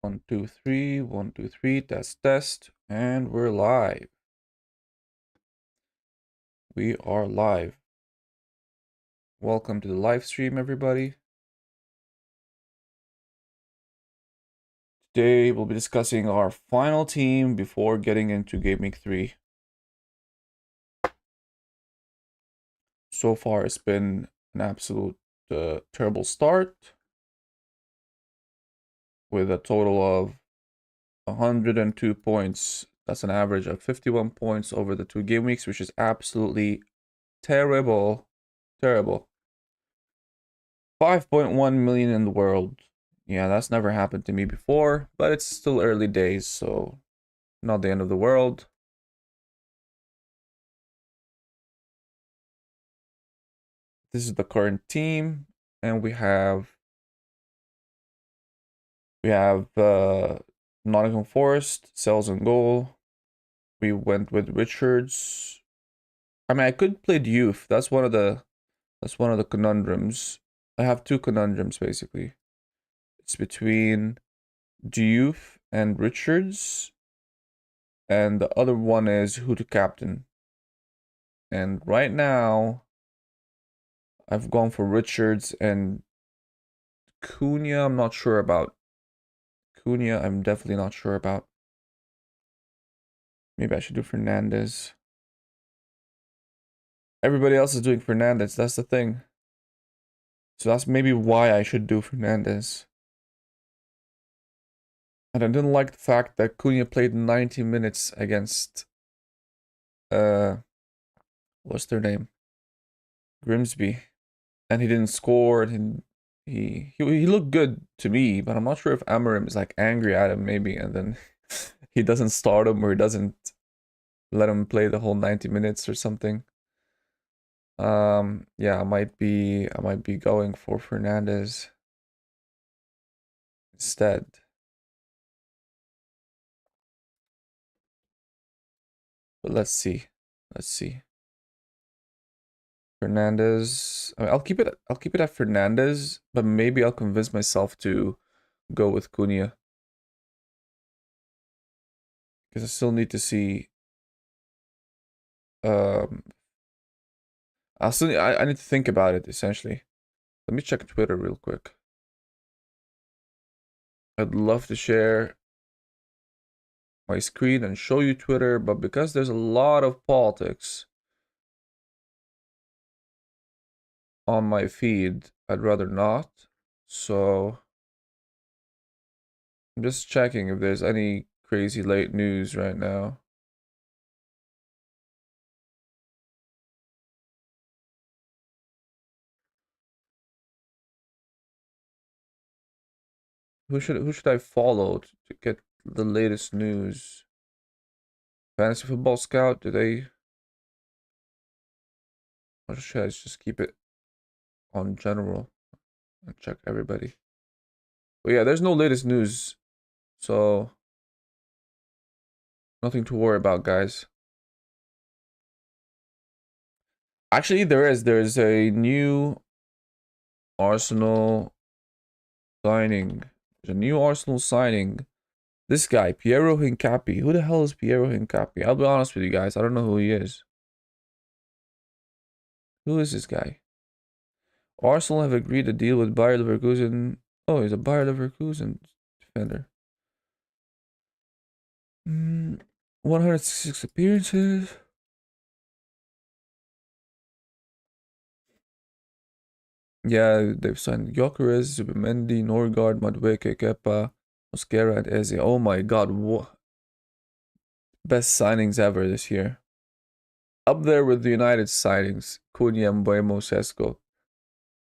1, 2, 3, 1, 2, 3, test, test, and we're live. We are live. Welcome to the live stream, everybody. Today we'll be discussing our final team before getting into Game Week 3. So far, it's been an absolute terrible start with a total of 102 points. That's an average of 51 points over the 2 game weeks, which is absolutely terrible. Terrible. 5.1 million in the world. Yeah, that's never happened to me before, but it's still early days, so not the end of the world. This is the current team, and we have Nottingham Forest, Sales and goal. We went with Richards. I mean, I could play Youth. That's one of the conundrums. I have 2 conundrums basically. It's between Diouf and Richards, and the other one is who to captain. And right now, I've gone for Richards and Cunha. I'm not sure about Cunha. I'm definitely not sure about. Maybe I should do Fernandez. Everybody else is doing Fernandez. That's the thing. So that's maybe why I should do Fernandez. And I didn't like the fact that Cunha played 90 minutes against what's their name? Grimsby. And he didn't score, and he looked good to me, but I'm not sure if Amorim is like angry at him maybe, and then he doesn't start him or he doesn't let him play the whole 90 minutes or something. Yeah, I might be going for Fernandez instead. But let's see. Let's see. Fernandez. I mean, I'll keep it at Fernandez, but maybe I'll convince myself to go with Cunha. Because I still need to see um I need to think about it essentially. Let me check Twitter real quick. I'd love to share my screen and show you Twitter, but because there's a lot of politics on my feed, I'd rather not. So I'm just checking if there's any crazy late news right now. Who should I follow to get the latest news? Fantasy Football Scout, do they? Or should I just keep it on general and check everybody? But yeah, there's no latest news, so nothing to worry about, guys. Actually, there's a new Arsenal signing. There's a new Arsenal signing. This guy, Piero Hincapi. Who the hell is Piero Hincapi? I'll be honest with you guys. I don't know who he is. Who is this guy? Arsenal have agreed a deal with Bayer Leverkusen. Oh, he's a Bayer Leverkusen defender. 166 appearances. Yeah, they've signed Gyökeres, Zubimendi, Norgard, Madueke, Kepa, Mosquera, and Eze. Oh my god, what best signings ever this year. Up there with the United signings, Cunha, Mbeumo, Sesko.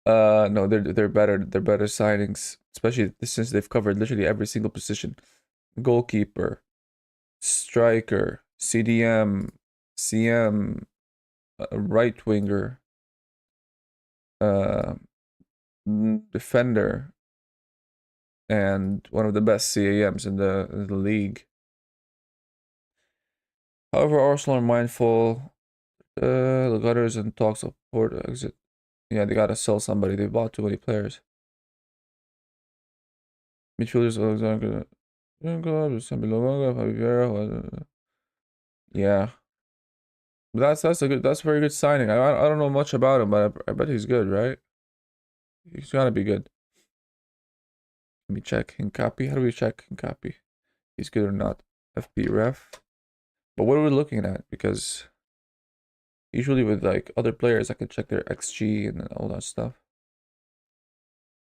No, they're better. They're better signings, especially since they've covered literally every single position: goalkeeper, striker, CDM, CM, right winger, uh, defender, and one of the best CAMs in the league. However, Arsenal are mindful. The Gutters and talks of port exit. Yeah, they gotta sell somebody. They bought too many players. Midfielders, yeah. That's a very good signing. I don't know much about him, but I bet he's good, right? He's gotta be good. Let me check Hincapi. How do we check Hincapi? He's good or not? FP ref. But what are we looking at? Because usually with like other players, I can check their XG and all that stuff.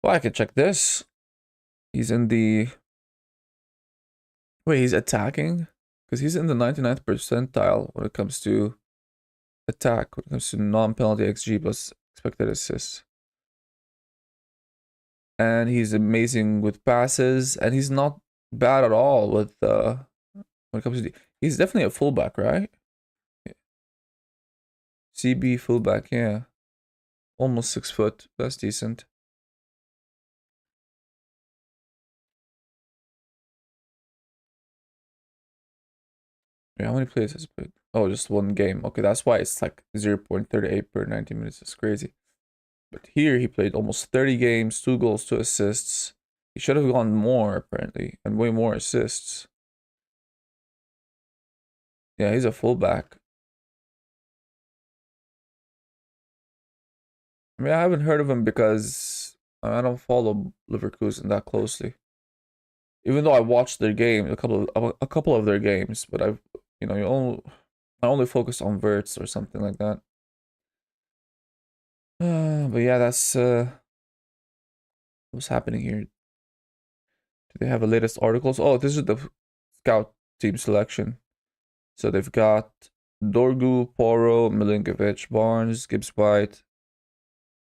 Well, I can check this. He's in the... Wait, he's attacking? Because he's in the 99th percentile when it comes to attack, when it comes to non-penalty XG plus expected assists. And he's amazing with passes, and he's not bad at all with when it comes to... He's definitely a fullback, right? Yeah. CB fullback, yeah. Almost 6 foot. That's decent. Yeah, how many plays has he played? Oh, just one game. Okay, that's why it's like 0.38 per 90 minutes. It's crazy. But here he played almost 30 games, 2 goals, 2 assists. He should have gone more, apparently, and way more assists. Yeah, he's a fullback. I mean, I haven't heard of him because I don't follow Leverkusen that closely. Even though I watched their game, a couple of their games, but I've, I only focus on Verts or something like that. But yeah, that's what's happening here. Do they have the latest articles? Oh, this is the scout team selection. So they've got Dorgu, Poro, Milinkovic, Barnes, Gibbs White,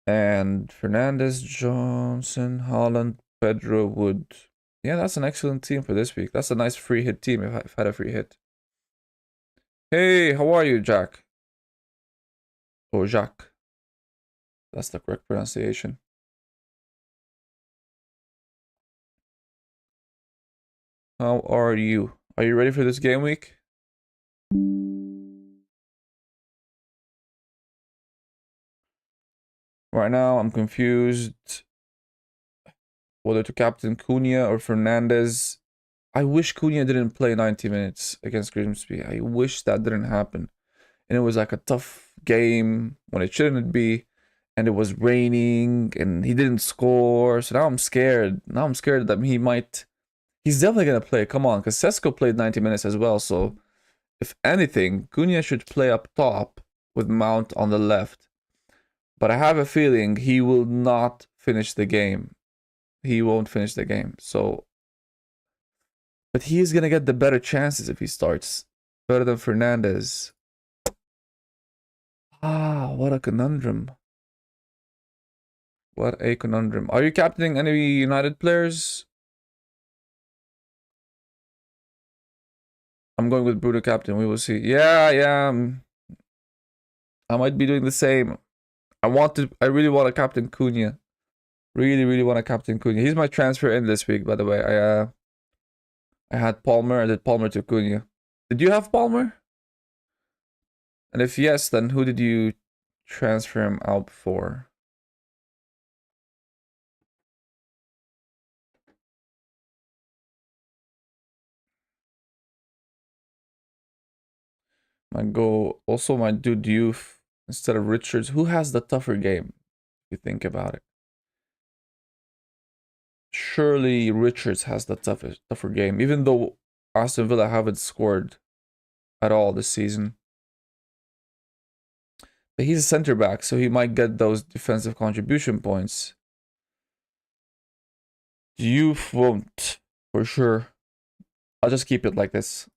and Fernandez, Johnson, Holland, Pedro, Wood. Yeah, that's an excellent team for this week. That's a nice free hit team if I've had a free hit. Hey, how are you, Jack? Or Jacques. That's the correct pronunciation. How are you? Are you ready for this game week? Right now, I'm confused whether to captain Cunha or Fernandez. I wish Cunha didn't play 90 minutes against Grimsby. I wish that didn't happen. And it was like a tough game when it shouldn't be. And it was raining and he didn't score. So now I'm scared. Now I'm scared that he might... He's definitely going to play. Come on, because Sesko played 90 minutes as well. So if anything, Cunha should play up top with Mount on the left. But I have a feeling he will not finish the game. He won't finish the game. So... But he's going to get the better chances if he starts. Better than Fernandez. Ah, what a conundrum. What a conundrum. Are you captaining any United players? I'm going with Bruno captain. We will see. Yeah, yeah. I might be doing the same. I really want to captain Cunha. Really, really want to captain Cunha. He's my transfer in this week, by the way. I had Palmer. I did Palmer to Cunha. Did you have Palmer? And if yes, then who did you transfer him out for? Might do Diouf instead of Richards. Who has the tougher game? If you think about it. Surely Richards has the tougher game, even though Aston Villa haven't scored at all this season. But he's a center back, so he might get those defensive contribution points. Diouf won't, for sure. I'll just keep it like this.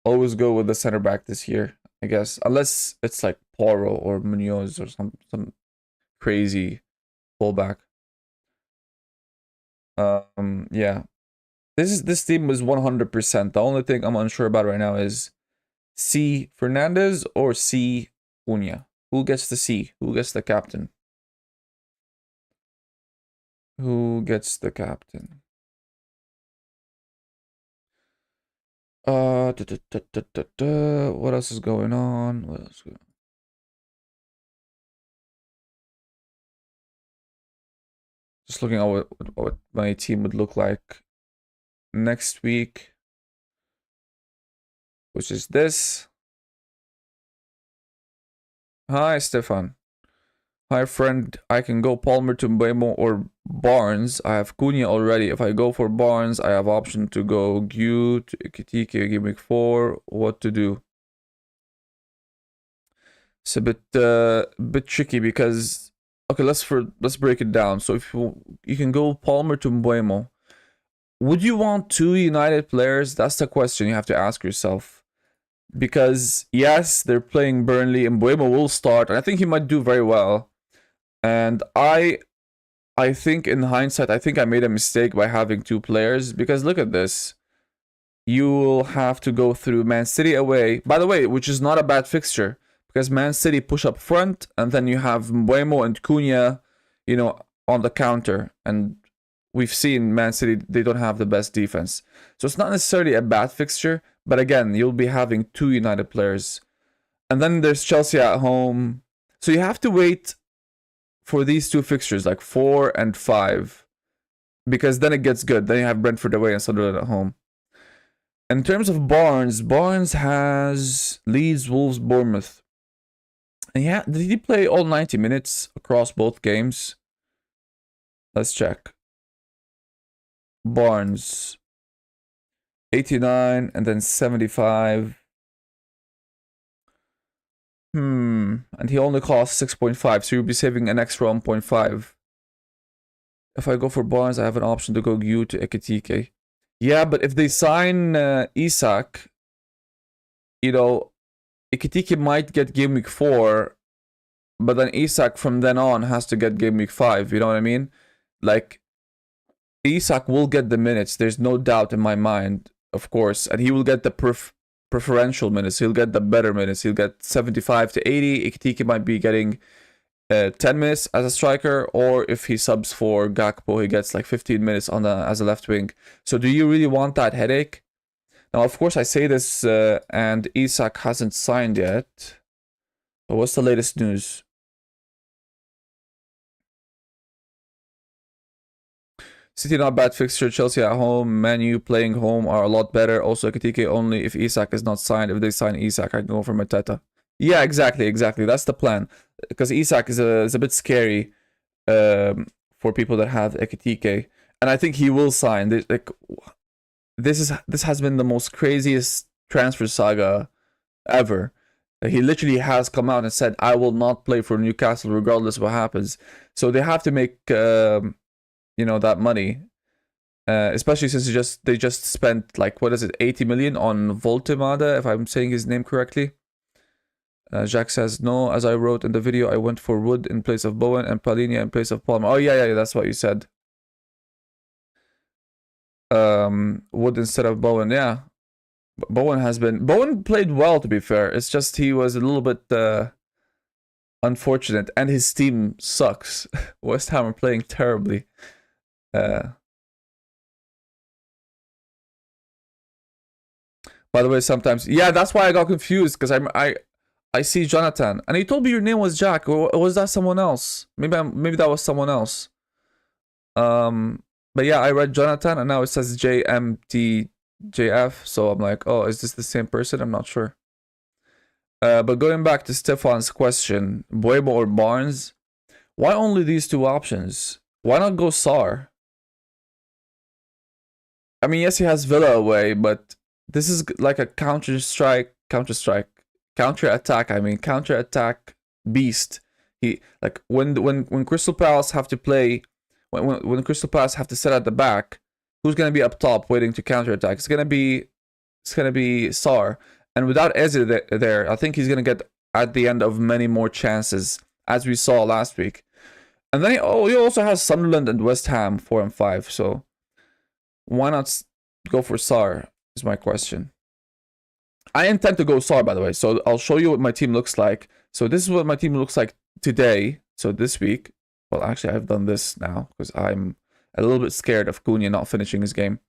Always go with the center back this year, I guess. Unless it's like Poro or Munoz or some crazy fullback. Yeah. This team was 100%. The only thing I'm unsure about right now is C Fernandez or C Cunha. Who gets the C? Who gets the captain? Who gets the captain? What else is going on? What else? Just looking at what my team would look like next week, which is this. Hi, Stefan. Hi, friend. I can go Palmer to Mbemo or Barnes. I have Cunha already. If I go for Barnes, I have option to go Gu to Ikitike, game week 4. What to do? It's a bit tricky because okay, let's break it down. So if you can go Palmer to Mbemo, would you want two United players? That's the question you have to ask yourself. Because yes, they're playing Burnley and Mbemo will start, and I think he might do very well. And I think in hindsight, I think I made a mistake by having two players because look at this. You will have to go through Man City away, by the way, which is not a bad fixture because Man City push up front and then you have Mbeumo and Cunha, you know, on the counter. And we've seen Man City, they don't have the best defense. So it's not necessarily a bad fixture, but again, you'll be having two United players. And then there's Chelsea at home. So you have to wait for these two fixtures, like 4 and 5, because then it gets good. Then you have Brentford away and Sunderland at home. In terms of Barnes, Barnes has Leeds, Wolves, Bournemouth. And yeah, did he play all 90 minutes across both games? Let's check. Barnes, 89 and then 75. And he only costs 6.5, so you'll be saving an extra 1.5. If I go for Barnes, I have an option to go Gu to Ekitike. Yeah, but if they sign Isak, you know, Ekitike might get game week 4, but then Isak from then on has to get game week 5, you know what I mean? Like, Isak will get the minutes, there's no doubt in my mind, of course, and he will get the preferential minutes. He'll get the better minutes. He'll get 75 to 80. Ikitike might be getting 10 minutes as a striker, or if he subs for Gakpo, he gets like 15 minutes on as a left wing. So do you really want that headache? Now, of course, I say this, and Isak hasn't signed yet. But what's the latest news? City not bad fixture, Chelsea at home, Man U playing home are a lot better. Also, Ekitike only if Isak is not signed. If they sign Isak, I can go for Mateta. Yeah, exactly. That's the plan. Because Isak is a bit scary for people that have Ekitike. And I think he will sign. This has been the most craziest transfer saga ever. He literally has come out and said, I will not play for Newcastle regardless of what happens. So they have to make... you know, that money, especially since they just spent like, what is it, 80 million on Voltemada, if I'm saying his name correctly. Jacques says, no, as I wrote in the video, I went for Wood in place of Bowen and Palhinha in place of Palmer. Oh, yeah, that's what you said. Wood instead of Bowen, yeah. Bowen played well, to be fair. It's just he was a little bit unfortunate, and his team sucks. West Ham are playing terribly. By the way, sometimes, yeah, that's why I got confused, because I see Jonathan, and he told me your name was Jack, or was that someone else? Maybe that was someone else. But yeah, I read Jonathan, and now it says JMTJF, so I'm like, oh, is this the same person? I'm not sure. But going back to Stefan's question, Mbeumo or Barnes, why only these two options? Why not go Sar? I mean, yes, he has Villa away, but this is like a counter-attack beast. He like when Crystal Palace have to play, when Crystal Palace have to set at the back, who's gonna be up top waiting to counter-attack? It's gonna be Sar, and without Eze there, I think he's gonna get at the end of many more chances, as we saw last week. And then he also has Sunderland and West Ham 4 and 5, so why not go for Sar is my question. I intend to go Sar, by the way, so I'll show you what my team looks like. So this is what my team looks like today, so this week. Well, actually, I've done this now, because I'm a little bit scared of Cunha not finishing his game.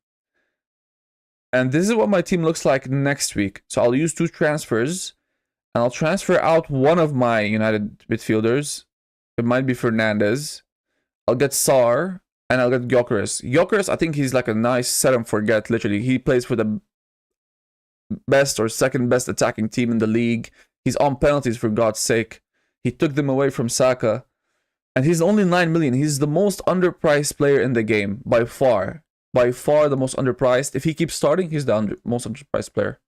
And this is what my team looks like next week. So I'll use 2 transfers, and I'll transfer out one of my United midfielders. It might be Fernandez. I'll get Sar, And I'll get Gyökeres. Gyökeres, I think he's like a nice set and forget, literally. He plays for the best or second best attacking team in the league. He's on penalties, for God's sake. He took them away from Saka. And he's only 9 million. He's the most underpriced player in the game, by far. By far the most underpriced. If he keeps starting, he's the most underpriced player.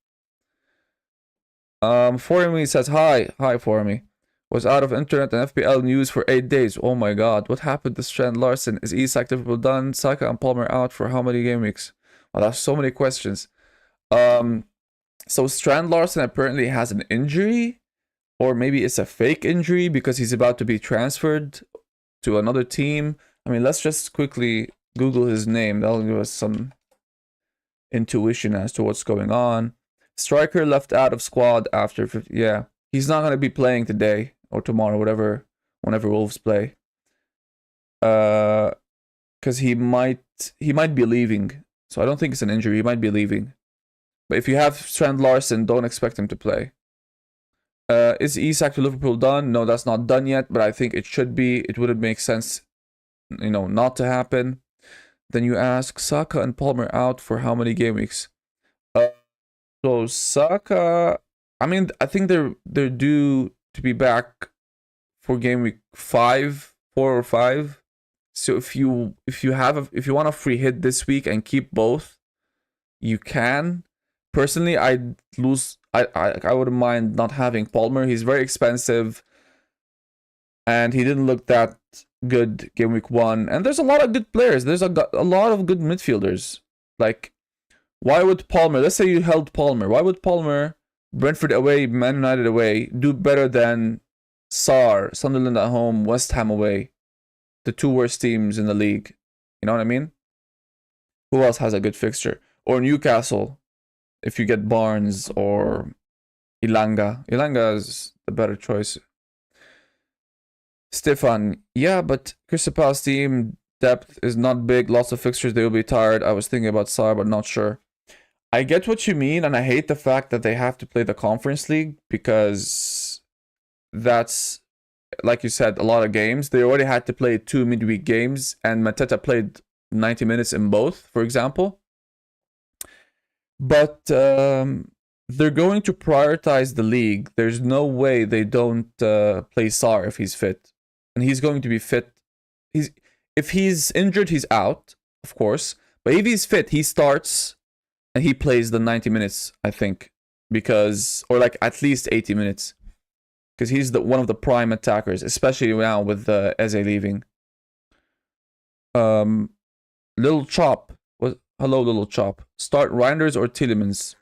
Formy says, hi. Hi, Formy. Was out of internet and FPL news for 8 days. Oh my god. What happened to Strand Larsen? Is Isak Liverpool done? Saka and Palmer out for how many game weeks? Well, that's so many questions. So Strand Larsen apparently has an injury. Or maybe it's a fake injury because he's about to be transferred to another team. I mean, let's just quickly Google his name. That'll give us some intuition as to what's going on. Striker left out of squad after 50. Yeah, he's not going to be playing today or tomorrow, whenever Wolves play. Because he might be leaving. So I don't think it's an injury. He might be leaving. But if you have Strand Larsen, don't expect him to play. Is Isak to Liverpool done? No, that's not done yet, but I think it should be. It wouldn't make sense, not to happen. Then you ask, Saka and Palmer out for how many game weeks? So Saka, I mean, I think they're due to be back for game week 4 or 5. So if you want a free hit this week and keep both, you can. Personally, I wouldn't mind not having Palmer. He's very expensive, and he didn't look that good game week 1. And there's a lot of good players. There's a lot of good midfielders. Like, why would Palmer? Let's say you held Palmer. Why would Palmer, Brentford away, Man United away, do better than Sunderland at home, West Ham away, the 2 worst teams in the league? You know what I mean? Who else has a good fixture? Or Newcastle. If you get Barnes or Ilanga. Ilanga is the better choice. Stefan, yeah, but Crystal Palace team depth is not big. Lots of fixtures, they will be tired. I was thinking about Sarr, but not sure. I get what you mean, and I hate the fact that they have to play the Conference League because that's, like you said, a lot of games. They already had to play 2 midweek games, and Mateta played 90 minutes in both, for example. But they're going to prioritize the league. There's no way they don't play Sarr if he's fit. And he's going to be fit. If he's injured, he's out, of course. But if he's fit, he starts and he plays the 90 minutes, I think. Or like at least 80 minutes. Because he's one of the prime attackers, especially now with Eze leaving. Little Chop. Hello, Little Chop. Start Reinders or Tielemans?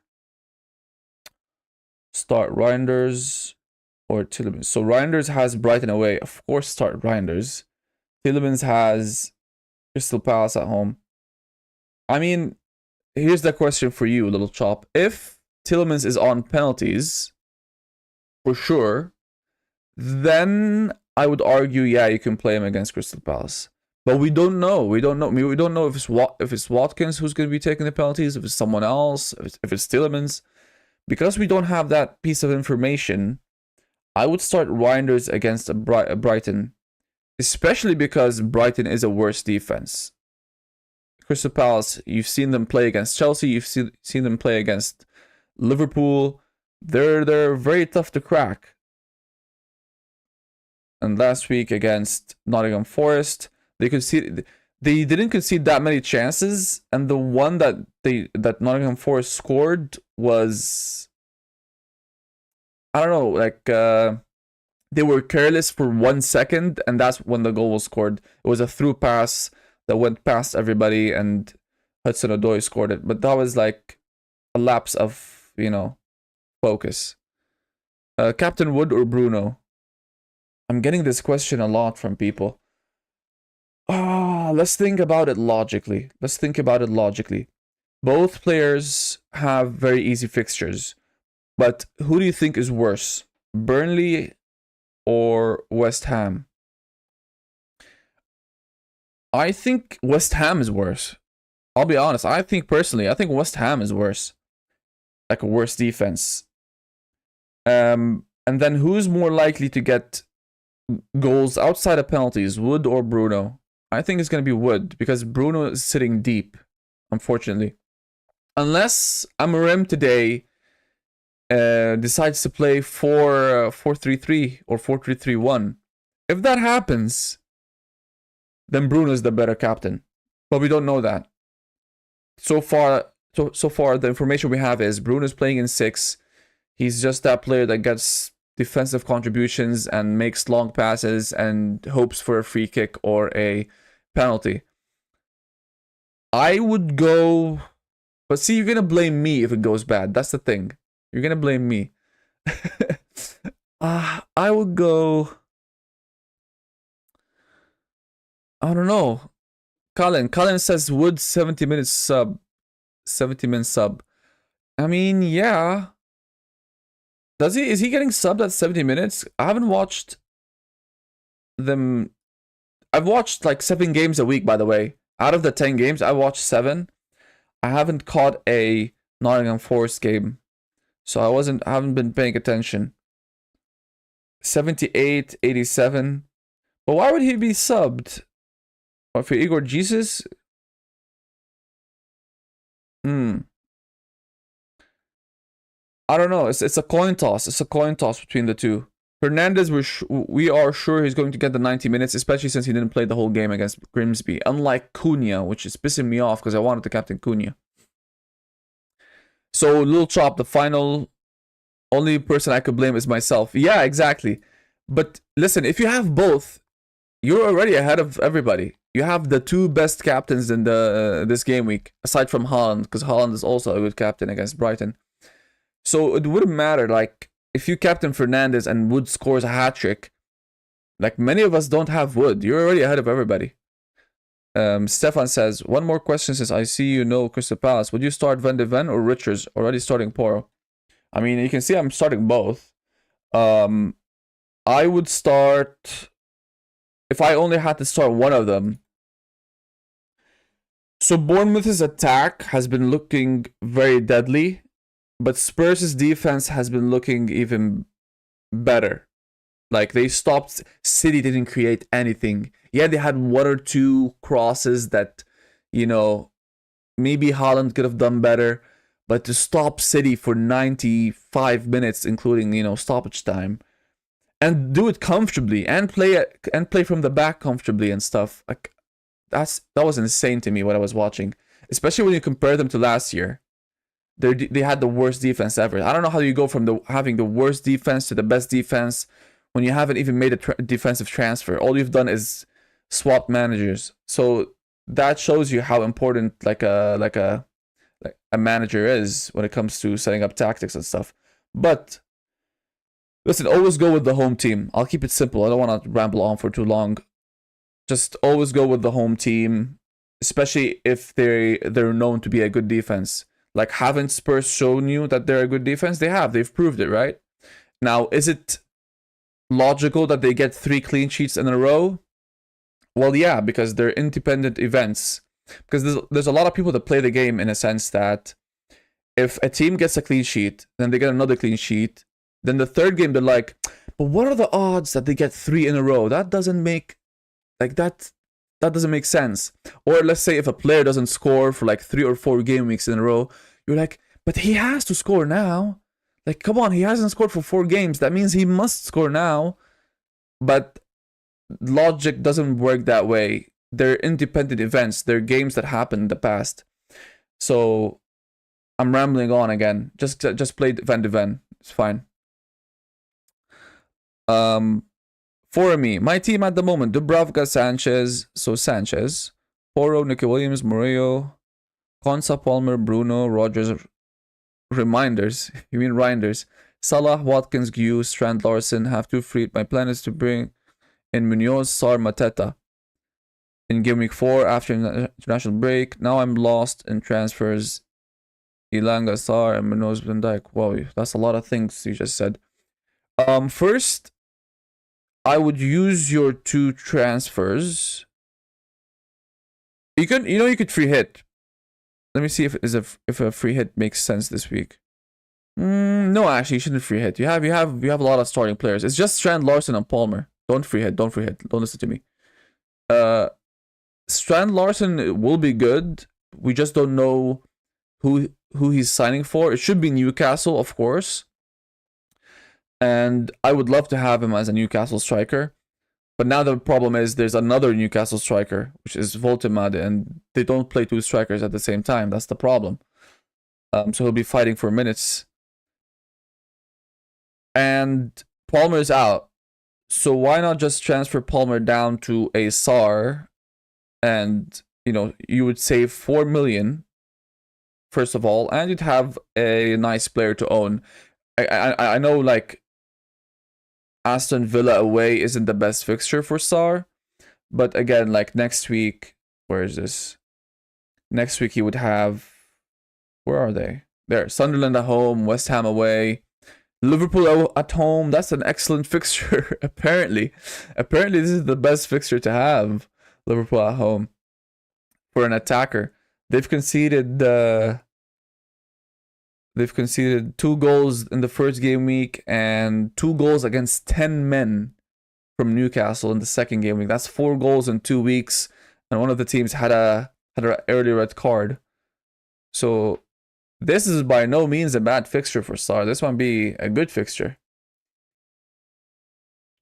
Start Reinders or Tielemans. So Reinders has Brighton away. Of course, start Reinders. Tielemans has Crystal Palace at home. I mean, here's the question for you, Little Chop. If Tielemans is on penalties, for sure, then I would argue, yeah, you can play him against Crystal Palace. But we don't know. We don't know. I mean, we don't know if it's Watkins who's going to be taking the penalties, if it's someone else, if it's Tielemans. Because we don't have that piece of information, I would start Reinders against Brighton. Especially because Brighton is a worse defense. Crystal Palace, you've seen them play against Chelsea. You've seen them play against Liverpool. They're very tough to crack. And last week against Nottingham Forest, they didn't concede that many chances, and the one that Nottingham Forest scored was, I don't know, like they were careless for 1 second, and that's when the goal was scored. It was a through pass that went past everybody, and Hudson-Odoi scored it. But that was like a lapse of, focus. Captain Wood or Bruno? I'm getting this question a lot from people. Let's think about it logically. Both players have very easy fixtures. But who do you think is worse? Burnley or West Ham? I think West Ham is worse. I'll be honest. I think West Ham is worse. Like a worse defense. And then who's more likely to get goals outside of penalties, Wood or Bruno? I think it's going to be Wood because Bruno is sitting deep, unfortunately. Unless Amorim today decides to play 4-3-3 or 4-3-3-1. If that happens, then Bruno is the better captain. But we don't know that. So far, the information we have is Bruno's playing in 6. He's just that player that gets defensive contributions and makes long passes and hopes for a free kick or a penalty. I would go... But see, you're going to blame me if it goes bad. That's the thing. You're going to blame me. I would go... I don't know. Colin says Wood 70 minutes sub. 70 minutes sub. I mean, yeah. Is he getting subbed at 70 minutes? I haven't watched them. I've watched like 7 games a week, by the way. Out of the 10 games, I watched 7. I haven't caught a Nottingham Forest game. So I haven't been paying attention. 78, 87. But why would he be subbed? Or for Igor Jesus? I don't know. It's a coin toss. It's a coin toss between the two. Hernandez, we are sure he's going to get the 90 minutes, especially since he didn't play the whole game against Grimsby. Unlike Cunha, which is pissing me off because I wanted to captain Cunha. So, Lil Chop, the final only person I could blame is myself. Yeah, exactly. But listen, if you have both, you're already ahead of everybody. You have the 2 best captains in this game week, aside from Haaland, because Haaland is also a good captain against Brighton. So it wouldn't matter, like, if you captain Fernandes and Wood scores a hat-trick, like, many of us don't have Wood. You're already ahead of everybody. Stefan says, one more question since I see you know Crystal Palace. Would you start Van de Ven or Richards? Already starting Porro. I mean, you can see I'm starting both. I would start... If I only had to start one of them. So Bournemouth's attack has been looking very deadly. But Spurs' defense has been looking even better. Like, they stopped... City didn't create anything. Yeah, they had 1 or 2 crosses that, you know, maybe Haaland could have done better. But to stop City for 95 minutes, including, you know, stoppage time, and do it comfortably, and play from the back comfortably and stuff, like, that was insane to me what I was watching. Especially when you compare them to last year. They had the worst defense ever. I don't know how you go from having the worst defense to the best defense when you haven't even made a defensive transfer. All you've done is swap managers. So that shows you how important like a manager is when it comes to setting up tactics and stuff. But listen, always go with the home team. I'll keep it simple. I don't want to ramble on for too long. Just always go with the home team, especially if they're known to be a good defense. Like, haven't Spurs shown you that they're a good defense? They have. They've proved it, right? Now, is it logical that they get 3 clean sheets in a row? Well, yeah, because they're independent events. Because there's a lot of people that play the game in a sense that if a team gets a clean sheet, then they get another clean sheet, then the third game they're like, but what are the odds that they get 3 in a row? That doesn't make... Like, that doesn't make sense. Or let's say if a player doesn't score for like 3 or 4 game weeks in a row, you're like, but he has to score now. Like, come on, he hasn't scored for 4 games. That means he must score now. But logic doesn't work that way. They're independent events. They're games that happened in the past. So I'm rambling on again. Just play Van de Ven. It's fine. For me, my team at the moment, Dubravka, Sanchez, Porro, Nicky Williams, Murillo, Konsa, Palmer, Bruno, Rogers, reminders, you mean Reinders, Salah, Watkins, Gu, Strand, Larson, have 2 free. My plan is to bring in Munoz, Sar, Mateta in game week 4 after international break. Now I'm lost in transfers. Ilanga, Sar, and Munoz, Van Dijk. Wow, that's a lot of things you just said. First, I would use your 2 transfers. You could free hit. Let me see if a free hit makes sense this week. No, actually, you shouldn't free hit. You have a lot of starting players. It's just Strand, Larson, and Palmer. Don't free hit. Don't listen to me. Strand Larson will be good. We just don't know who he's signing for. It should be Newcastle, of course. And I would love to have him as a Newcastle striker. But now the problem is there's another Newcastle striker, which is Voltemade, and they don't play two strikers at the same time. That's the problem. So he'll be fighting for minutes. And Palmer's out. So why not just transfer Palmer down to a SAR, and you would save 4 million first of all, and you'd have a nice player to own. I know like Aston Villa away isn't the best fixture for SAR, but again, like next week, where is this? Next week he would have, where are they? There, Sunderland at home, West Ham away, Liverpool at home. That's an excellent fixture. Apparently this is the best fixture to have. Liverpool at home for an attacker. They've conceded 2 goals in the first game week and 2 goals against 10 men from Newcastle in the second game week. That's 4 goals in 2 weeks, and one of the teams had an early red card. So this is by no means a bad fixture for SAR. This might be a good fixture.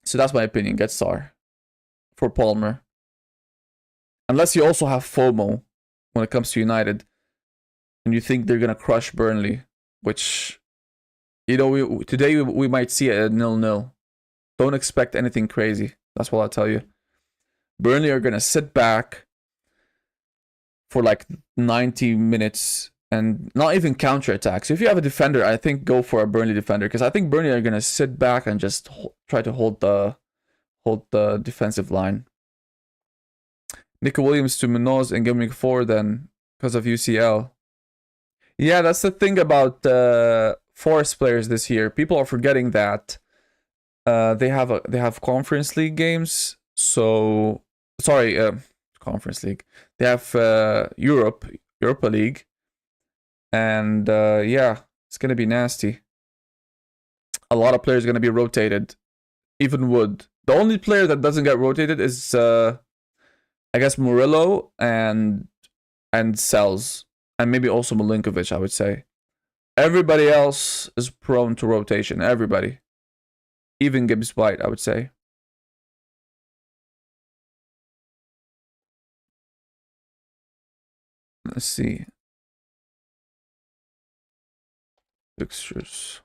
So that's my opinion. Get SAR for Palmer. Unless you also have FOMO when it comes to United, and you think they're gonna crush Burnley, which today we might see a 0-0. Don't expect anything crazy. That's what I'll tell you. Burnley are gonna sit back for like 90 minutes and not even counter attack. So if you have a defender, I think go for a Burnley defender, because I think Burnley are gonna sit back and just try to hold the defensive line. Nico Williams to Munoz in game week 4 then because of UCL. Yeah, that's the thing about Forest players this year. People are forgetting that they have Conference League games. So sorry, Conference League. They have Europa League, and yeah, it's gonna be nasty. A lot of players are gonna be rotated. Even Wood. The only player that doesn't get rotated is I guess Murillo and Sells, and maybe also Milinkovic, I would say. Everybody else is prone to rotation. Everybody. Even Gibbs White, I would say. Let's see. Fixtures.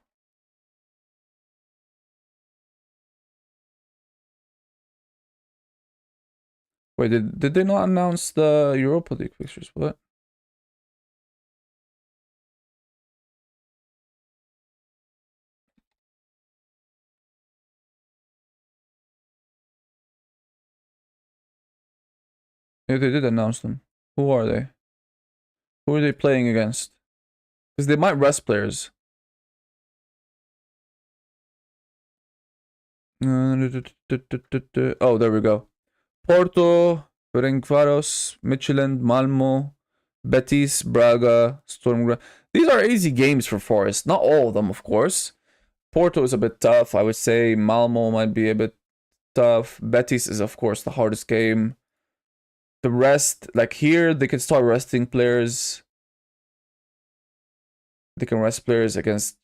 Wait, did they not announce the Europa League fixtures? What? Yeah, they did announce them. Who are they? Who are they playing against? Because they might rest players. Oh, there we go. Porto, Ferencváros, Midtjylland, Malmo, Betis, Braga, Storm. These are easy games for Forest. Not all of them, of course. Porto is a bit tough. I would say Malmo might be a bit tough. Betis is, of course, the hardest game. The rest, like here, they can start resting players. They can rest players against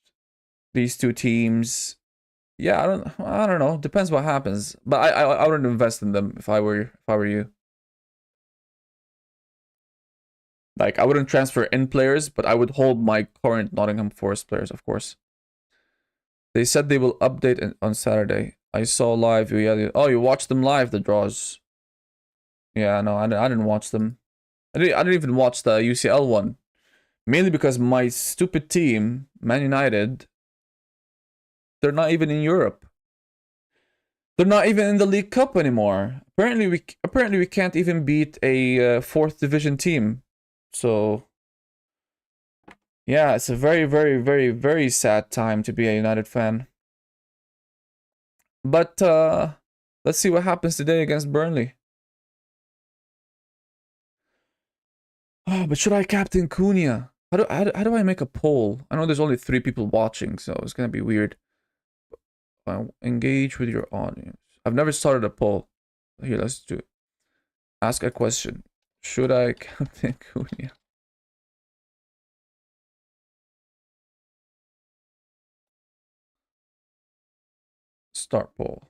these 2 teams. Yeah, I don't know. Depends what happens. But I wouldn't invest in them if I were you. Like, I wouldn't transfer in players, but I would hold my current Nottingham Forest players, of course. They said they will update on Saturday. I saw live. Oh, you watched them live, the draws. Yeah, no, I didn't watch them. I didn't even watch the UCL one. Mainly because my stupid team, Man United, they're not even in Europe. They're not even in the League Cup anymore. Apparently we can't even beat a 4th division team. So yeah, it's a very, very, very, very sad time to be a United fan. But let's see what happens today against Burnley. Oh, but should I captain Cunha? How do I make a poll? I know there's only 3 people watching, so it's gonna be weird. Engage with your audience. I've never started a poll. Here, let's do it. Ask a question. Should I captain Cunha? Start poll.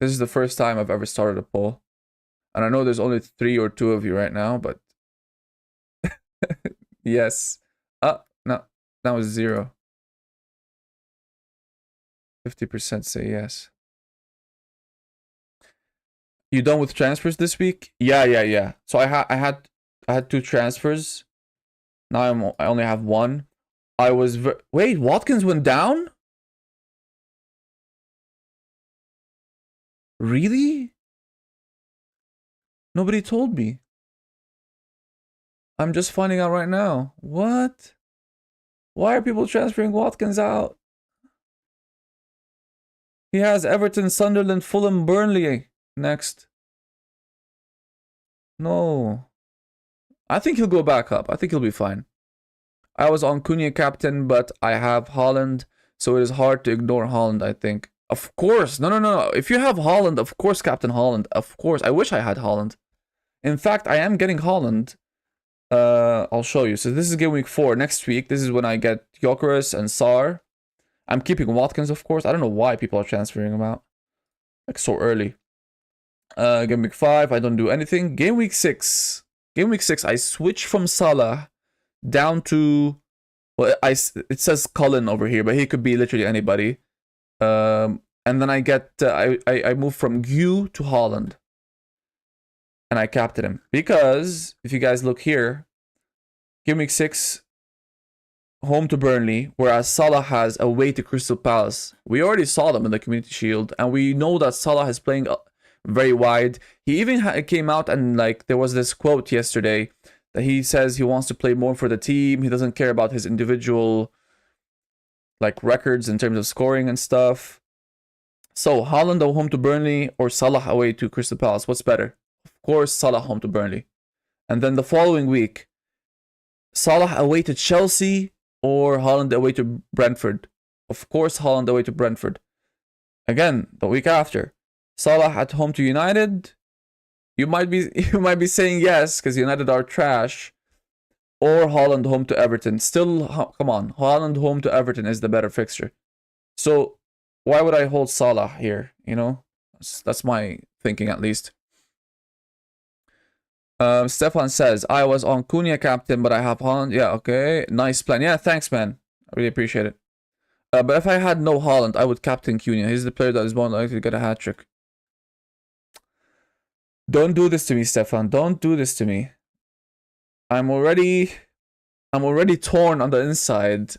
This is the first time I've ever started a poll. And I know there's only 3 or 2 of you right now, but... yes. No. That was 0. 50% say yes. You done with transfers this week? Yeah. So I had 2 transfers. Now I only have 1. I was... Wait, Watkins went down? Really? Nobody told me. I'm just finding out right now. What? Why are people transferring Watkins out? He has Everton, Sunderland, Fulham, Burnley next. No. I think he'll go back up. I think he'll be fine. I was on Cunha captain, but I have Haaland, so it is hard to ignore Haaland, I think. Of course. No. If you have Haaland, of course, Captain Haaland. Of course. I wish I had Haaland. In fact, I am getting Haaland. I'll show you. So this is game week 4. Next week, this is when I get Gyökeres and Sar. I'm keeping Watkins, of course. I don't know why people are transferring him out. Like, so early. Game week 5, I don't do anything. Game week 6. Game week 6, I switch from Salah down to... Well, it says Cullen over here, but he could be literally anybody. And then I get... I move from Gu to Haaland. And I captain him. Because, if you guys look here, game week 6... home to Burnley, whereas Salah has away to Crystal Palace. We already saw them in the Community Shield, and we know that Salah is playing very wide. He even came out and, like, there was this quote yesterday that he says he wants to play more for the team. He doesn't care about his individual, like, records in terms of scoring and stuff. So, Haaland home to Burnley or Salah away to Crystal Palace? What's better? Of course, Salah home to Burnley. And then the following week, Salah away to Chelsea or Haaland away to Brentford. Of course, Haaland away to Brentford. Again, the week after, Salah at home to United. You might be saying yes because United are trash. Or Haaland home to Everton. Still, come on, Haaland home to Everton is the better fixture. So why would I hold Salah here? You know, that's my thinking at least. Stefan says, I was on Cunha captain, but I have Haaland. Yeah, okay. Nice plan. Yeah, thanks, man. I really appreciate it. But if I had no Haaland, I would captain Cunha. He's the player that is more likely to get a hat-trick. Don't do this to me, Stefan. Don't do this to me. I'm already torn on the inside.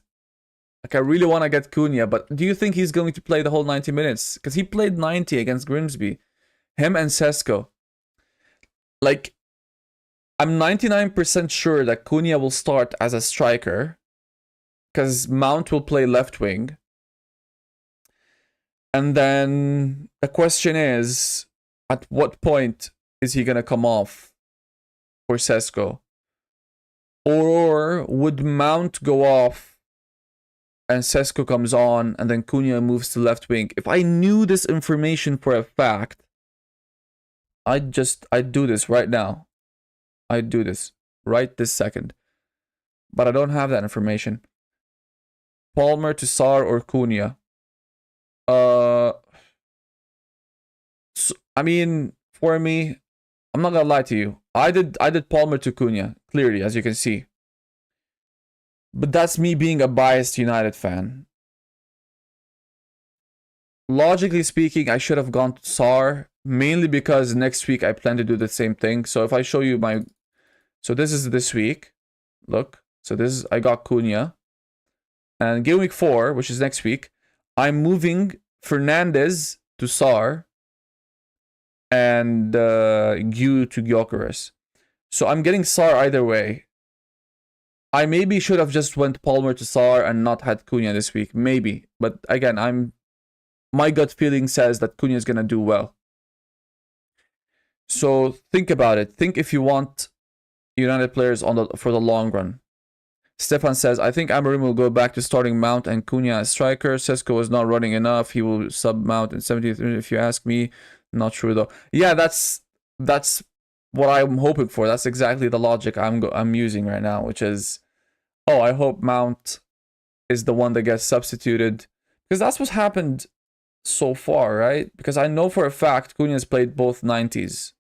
Like, I really want to get Cunha, but do you think he's going to play the whole 90 minutes? Because he played 90 against Grimsby. Him and Sesko. Like, I'm 99% sure that Cunha will start as a striker. Because Mount will play left wing. And then the question is, at what point is he going to come off for Sesko? Or would Mount go off and Sesko comes on and then Cunha moves to left wing? If I knew this information for a fact, I'd do this right now. I'd do this right this second. But I don't have that information. Palmer to Sar or Cunha? So, I mean, for me, I'm not gonna lie to you. I did Palmer to Cunha, clearly, as you can see. But that's me being a biased United fan. Logically speaking, I should have gone to Sar, mainly because next week I plan to do the same thing. So if I show you my... So this is this week. Look. So this is... I got Cunha. And game week 4, which is next week, I'm moving Fernandez to Sar and Gu to Gyökeres. So I'm getting Sar either way. I maybe should have just went Palmer to Sar and not had Cunha this week. Maybe. But again, my gut feeling says that Cunha is going to do well. So think about it. Think if you want United players for the long run. Stefan says, I think Amorim will go back to starting Mount and Cunha as striker. Sesko is not running enough. He will sub Mount in 70th minute if you ask me. Not sure though. Yeah, that's that's what I'm hoping for. That's exactly the logic I'm using right now, which is, oh, I hope Mount is the one that gets substituted, because that's what's happened so far, right? Because I know for a fact Cunha's played both 90s.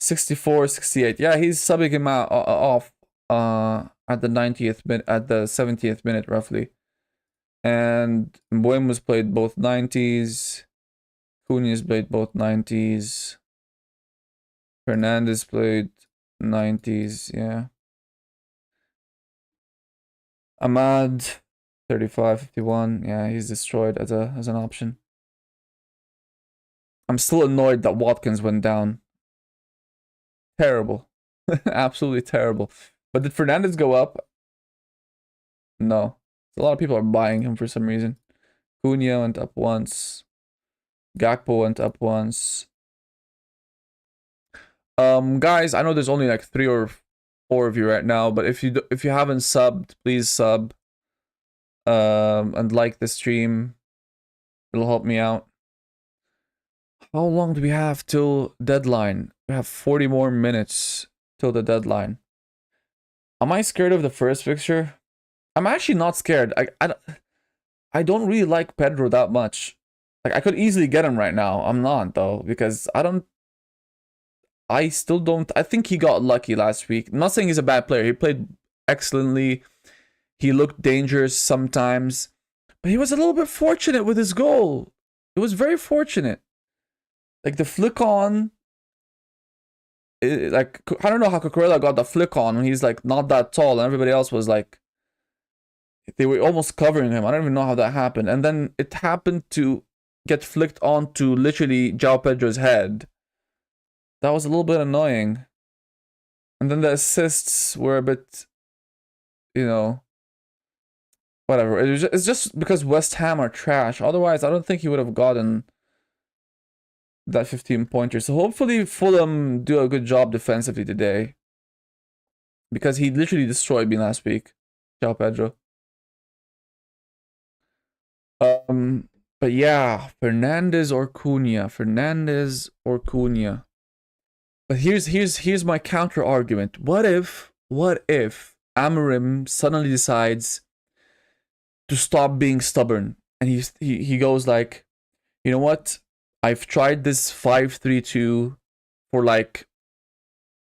'64, '68. Yeah, he's subbing him out off at the 90th minute, at the 70th minute roughly. And Mbuemo's played both 90s. Cunha's played both 90s. Fernandez played 90s, yeah. Ahmad 35, 51. Yeah, he's destroyed as an option. I'm still annoyed that Watkins went down. Terrible. Absolutely terrible. But did Fernandez go up? No. A lot of people are buying him for some reason. Cunha went up once. Gakpo went up once. Guys, I know there's only like 3 or 4 of you right now, but if you haven't subbed, please sub. And like the stream. It'll help me out. How long do we have till deadline? We have 40 more minutes till the deadline. Am I scared of the first fixture? I'm actually not scared. I don't really like Pedro that much. Like, I could easily get him right now. I'm not, though, because I still don't. I think he got lucky last week. I'm not saying he's a bad player. He played excellently. He looked dangerous sometimes. But he was a little bit fortunate with his goal. It was very fortunate. Like, the flick on. Like, I don't know how Cucurella got the flick on when he's, like, not that tall. And everybody else was, like, they were almost covering him. I don't even know how that happened. And then it happened to get flicked onto literally João Pedro's head. That was a little bit annoying. And then the assists were a bit, you know, whatever. It's just because West Ham are trash. Otherwise, I don't think he would have gotten that 15-pointer. So hopefully Fulham do a good job defensively today. Because he literally destroyed me last week. João Pedro. But yeah, Fernandez or Cunha. Fernandez or Cunha. But here's my counter argument. What if Amorim suddenly decides to stop being stubborn and he goes like, you know what? I've tried this 5-3-2 for like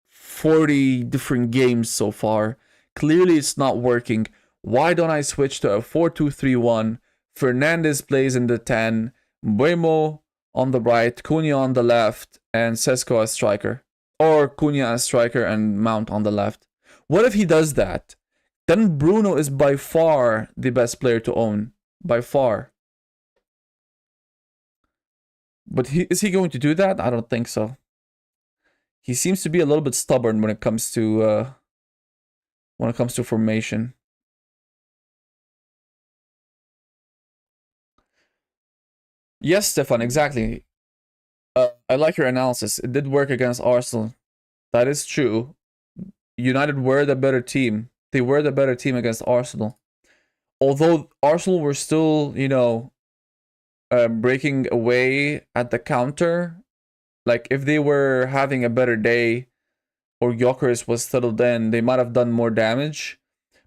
40 different games so far. Clearly it's not working. Why don't I switch to a 4-2-3-1? Fernandez plays in the 10, Mbuemo on the right, Cunha on the left, and Sesko as striker. Or Cunha as striker and Mount on the left. What if he does that? Then Bruno is by far the best player to own. By far. But is he going to do that? I don't think so. He seems to be a little bit stubborn when it comes to formation. Yes, Stefan, exactly. I like your analysis. It did work against Arsenal. That is true. United were the better team. They were the better team against Arsenal. Although Arsenal were still, you know, breaking away at the counter. Like, if they were having a better day or Gyökeres was settled in, they might have done more damage.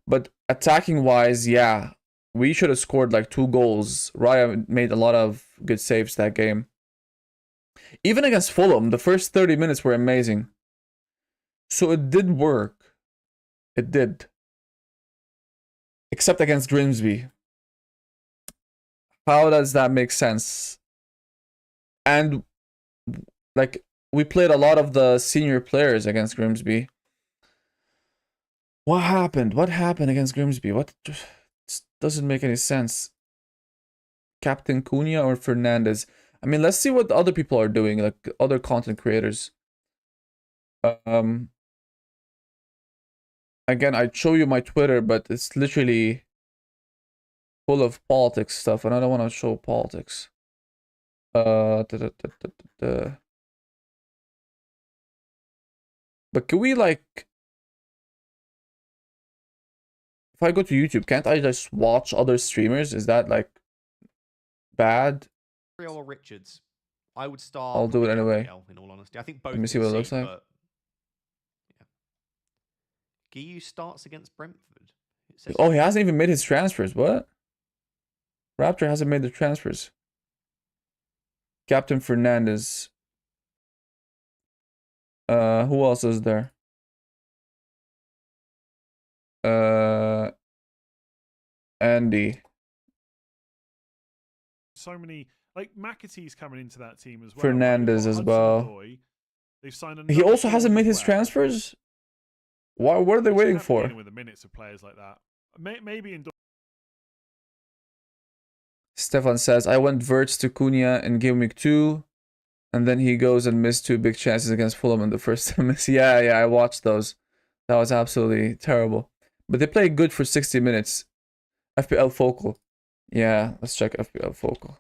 But attacking-wise, yeah, we should have scored like 2 goals. Raya made a lot of good saves that game. Even against Fulham, the first 30 minutes were amazing. So it did work. It did. Except against Grimsby. How does that make sense? And, like, we played a lot of the senior players against Grimsby. What happened? What happened against Grimsby? What doesn't make any sense. Captain Cunha or Fernandez? I mean, let's see what other people are doing, like other content creators. Again, I'd show you my Twitter, but it's literally full of politics stuff, and I don't want to show politics. But can we, like, if I go to YouTube, can't I just watch other streamers? Is that like bad. Or Richards. I would start. I'll do it anyway. In all honesty, I think both. Let me see what it looks like. But yeah. Guiu starts against Brentford. Oh, he hasn't even made his transfers. What? Raptor hasn't made the transfers. Captain Fernandez. Who else is there? Andy. So many, like McAtee's coming into that team as well. Fernandez as well. They've signed He also hasn't made his transfers. What are they waiting for? With the minutes of players like that, maybe in. Stefan says, I went Verts to Cunha in game week 2, and then he goes and missed 2 big chances against Fulham in the first miss. Yeah, I watched those. That was absolutely terrible. But they played good for 60 minutes. FPL Focal. Yeah, let's check FPL Focal.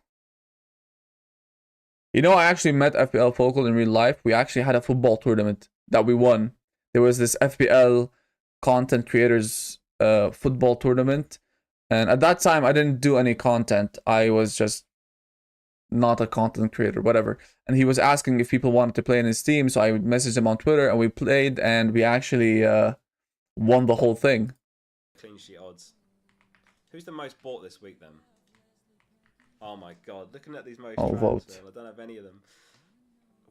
You know, I actually met FPL Focal in real life. We actually had a football tournament that we won. There was this FPL content creators football tournament. And at that time, I didn't do any content. I was just not a content creator, whatever. And he was asking if people wanted to play in his team. So I messaged him on Twitter and we played and we actually won the whole thing. Clean sheet odds. Who's the most bought this week then? Oh my god, looking at these most vote. I don't have any of them.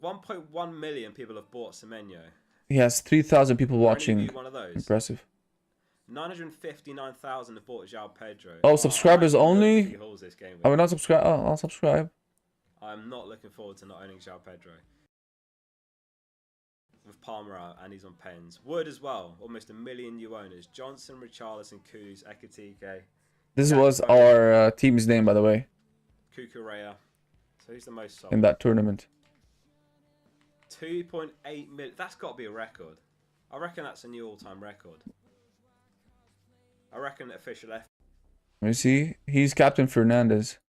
1.1 million people have bought Semenyo. He has 3,000 people watching. One of those. Impressive. 959,000 have bought João Pedro. Oh, subscribers only? I will not subscribe. Oh, I'll subscribe. I'm not looking forward to not owning João Pedro. With Palmer out and he's on pens. Wood as well. Almost 1 million new owners. Johnson, Richarlison, Kuz, Ekatike. This was our team's name, by the way. Kukurea. So who's the most sold? In that tournament. 2.8 million. That's got to be a record. I reckon that's a new all-time record. I reckon official F. Let me see. He's Captain Fernandez.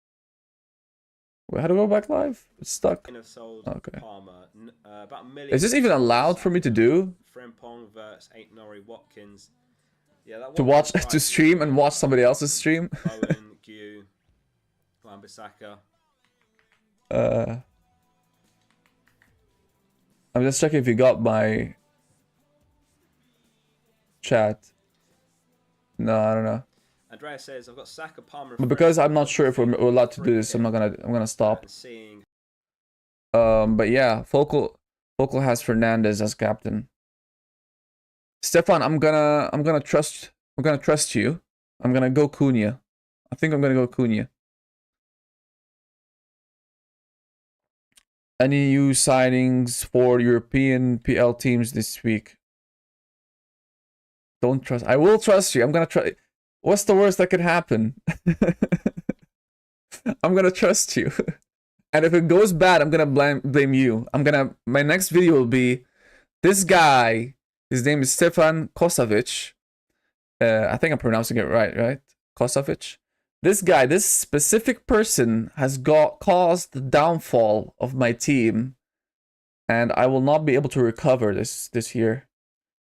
Wait, how to go back live? It's stuck. Okay. Palmer, about 1 million. Is this even allowed for me to do? Frimpong, Verts, 8 Norrie, Watkins. Yeah, that to watch, to stream and watch somebody else's stream? Owen, Guiu, Wan-Bissaka. I'm just checking if you got my chat. No, I don't know. Andrea says I've got Saka, Palmer. But because I'm not sure if we're allowed to do this, I'm gonna stop. But yeah, Focal has Fernandez as captain. Stefan, I'm gonna trust you. I'm gonna go Cunha. I think I'm gonna go Cunha. Any new signings for European PL teams this week? Don't trust. I will trust you. I'm gonna try. What's the worst that could happen? I'm gonna trust you. And if it goes bad, I'm gonna blame you. My next video will be this guy. His name is Stefan Kosavic. I think I'm pronouncing it right? Kosavic. This guy, this specific person has caused the downfall of my team. And I will not be able to recover this year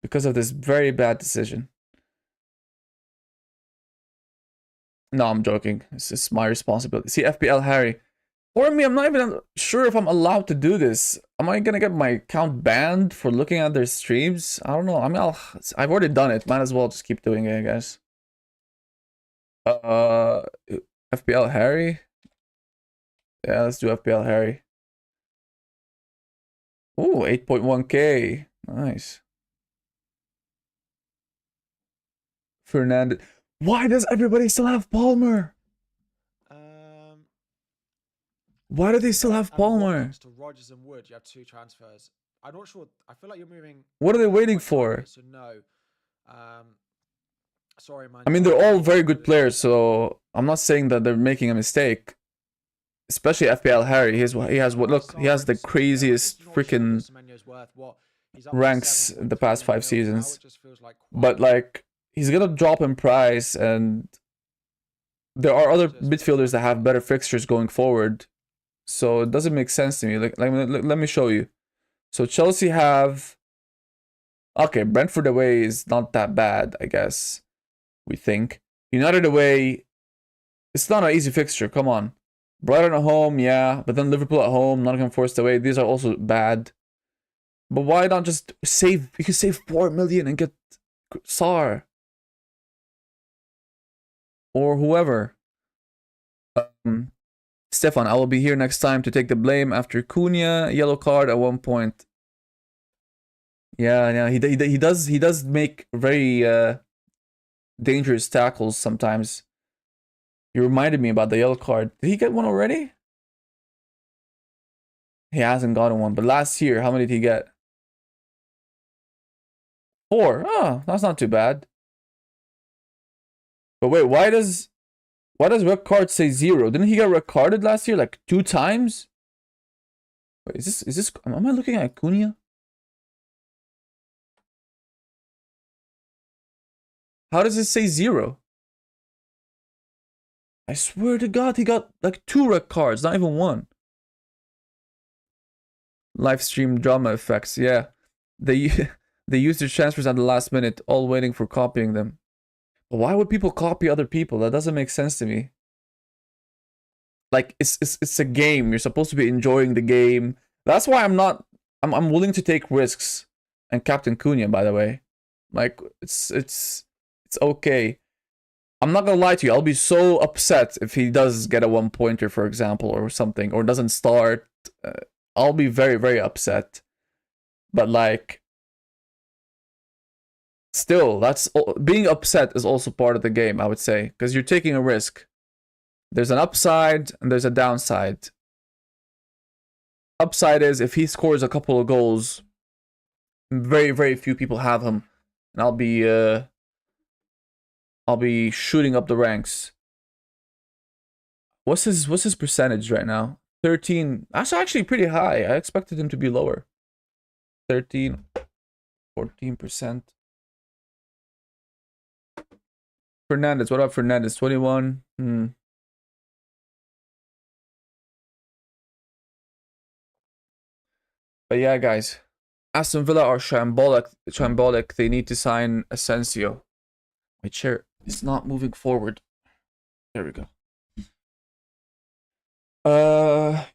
because of this very bad decision. No, I'm joking. This is my responsibility. See, FPL Harry. For me, I'm not even sure if I'm allowed to do this. Am I gonna get my account banned for looking at their streams? I don't know. I mean, I've already done it. Might as well just keep doing it, I guess. FPL Harry? Yeah, let's do FPL Harry. Ooh, 8.1k. Nice. Fernandez. Why does everybody still have Palmer? Why do they still have Palmer? To Rodgers and Wood, you have 2 transfers. I'm not sure. I feel like you're moving. What are they waiting for? So no. Sorry, man. I mean, they're all very good players, so I'm not saying that they're making a mistake. Especially FPL Harry. He has the craziest freaking ranks in the past 5 seasons. But like, he's gonna drop in price, and there are other midfielders that have better fixtures going forward. So it doesn't make sense to me. Let me show you. So Chelsea have... Okay, Brentford away is not that bad, I guess. We think. United away... It's not an easy fixture, come on. Brighton at home, yeah, but then Liverpool at home, Nottingham Forest away. These are also bad. But why not just save? You can save 4 million and get Sar or whoever. Stefan, I will be here next time to take the blame after Cunha yellow card at one point. Yeah, he does make very dangerous tackles sometimes. You reminded me about the yellow card. Did he get one already? He hasn't gotten one, but last year, how many did he get? 4. Oh, that's not too bad. But wait, why does red card say 0? Didn't he get red carded last year like 2 times? Wait, is this am I looking at Cunha? How does it say 0? I swear to God, he got like 2 red cards, not even 1. Live stream drama effects, yeah. They use their transfers at the last minute, all waiting for copying them. But why would people copy other people? That doesn't make sense to me. Like it's a game. You're supposed to be enjoying the game. That's why I'm willing to take risks. And Captain Cunha, by the way. Like it's okay. I'm not gonna lie to you, I'll be so upset if he does get a 1-pointer, for example, or something, or doesn't start. I'll be very, very upset. But like, still, being upset is also part of the game, I would say, because you're taking a risk. There's an upside and there's a downside. Upside is if he scores a couple of goals, very, very few people have him, and I'll be shooting up the ranks. What's his percentage right now? 13. That's actually pretty high. I expected him to be lower. 13, 14%. Fernandez, what about Fernandez? 21. But yeah, guys, Aston Villa are shambolic. They need to sign Asensio. My chair is not moving forward. There we go.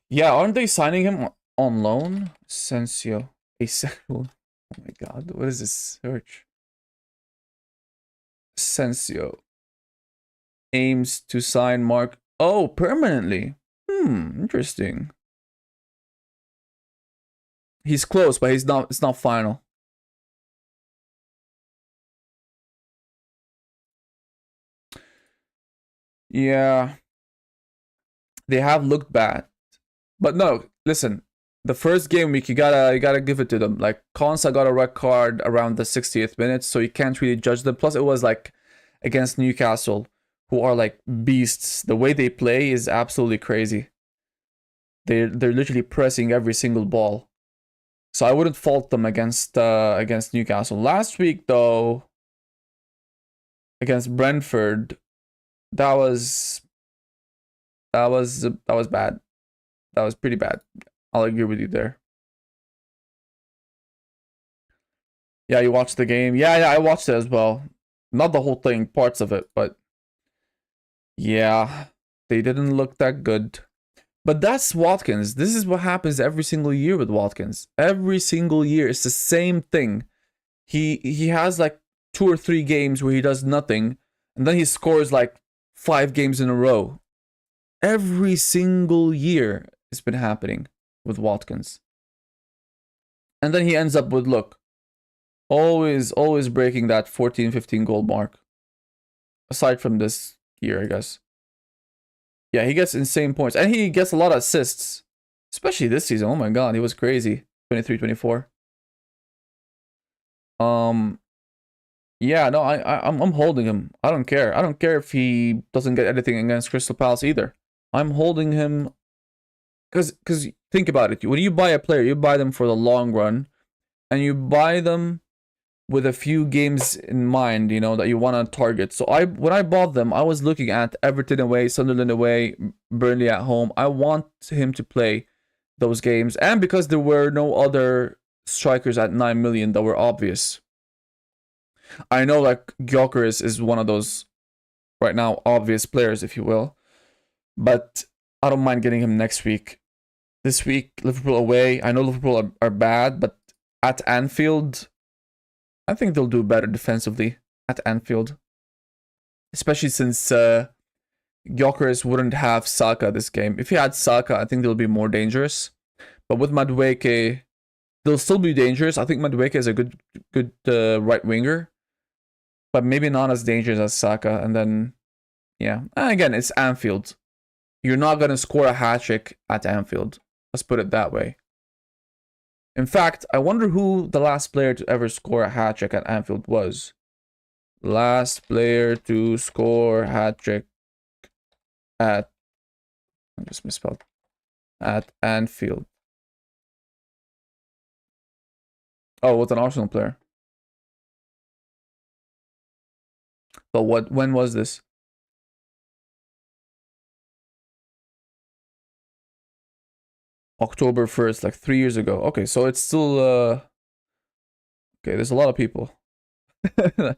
Yeah, aren't they signing him on loan? Asensio. Asexual. Oh my God, what is this search? Asensio aims to sign Mark. Oh, permanently. Interesting. He's close, but he's not. It's not final. Yeah, they have looked bad, but no. Listen, the first game week, you gotta give it to them. Like Konsa got a red card around the 60th minute, so you can't really judge them. Plus, it was like against Newcastle, who are like beasts. The way they play is absolutely crazy. They're literally pressing every single ball. So I wouldn't fault them against Newcastle. Last week though, against Brentford, that was bad. That was pretty bad. I'll agree with you there. Yeah, you watched the game. Yeah, I watched it as well. Not the whole thing, parts of it, but yeah, they didn't look that good. But that's Watkins. This is what happens every single year with Watkins. Every single year, it's the same thing. He has like 2 or 3 games where he does nothing, and then he scores like 5 games in a row. Every single year it's been happening with Watkins. And then he ends up with, look, always breaking that 14, 15 goal mark. Aside from this year, I guess. Yeah, he gets insane points. And he gets a lot of assists. Especially this season. Oh my God, he was crazy. 23, 24. Yeah, no, I'm holding him. I don't care. I don't care if he doesn't get anything against Crystal Palace either. I'm holding him because think about it. When you buy a player, you buy them for the long run, and you buy them with a few games in mind, you know, that you want to target. So when I bought them, I was looking at Everton away, Sunderland away, Burnley at home. I want him to play those games, and because there were no other strikers at 9 million that were obvious. I know like Gyökeres is one of those right now obvious players, if you will, but I don't mind getting him next week. This week, Liverpool away. I know Liverpool are bad, but at Anfield, I think they'll do better defensively at Anfield. Especially since Gyökeres wouldn't have Saka this game. If he had Saka, I think they'll be more dangerous. But with Madueke, they'll still be dangerous. I think Madueke is a good right winger, but maybe not as dangerous as Saka. And then, yeah, and again, it's Anfield. You're not gonna score a hat trick at Anfield. Let's put it that way. In fact, I wonder who the last player to ever score a hat trick at Anfield was. Last player to score hat trick at, I just misspelled, at Anfield. Oh, what's an Arsenal player? But when was this? October 1st, like 3 years ago. Okay, so it's still okay, there's a lot of people that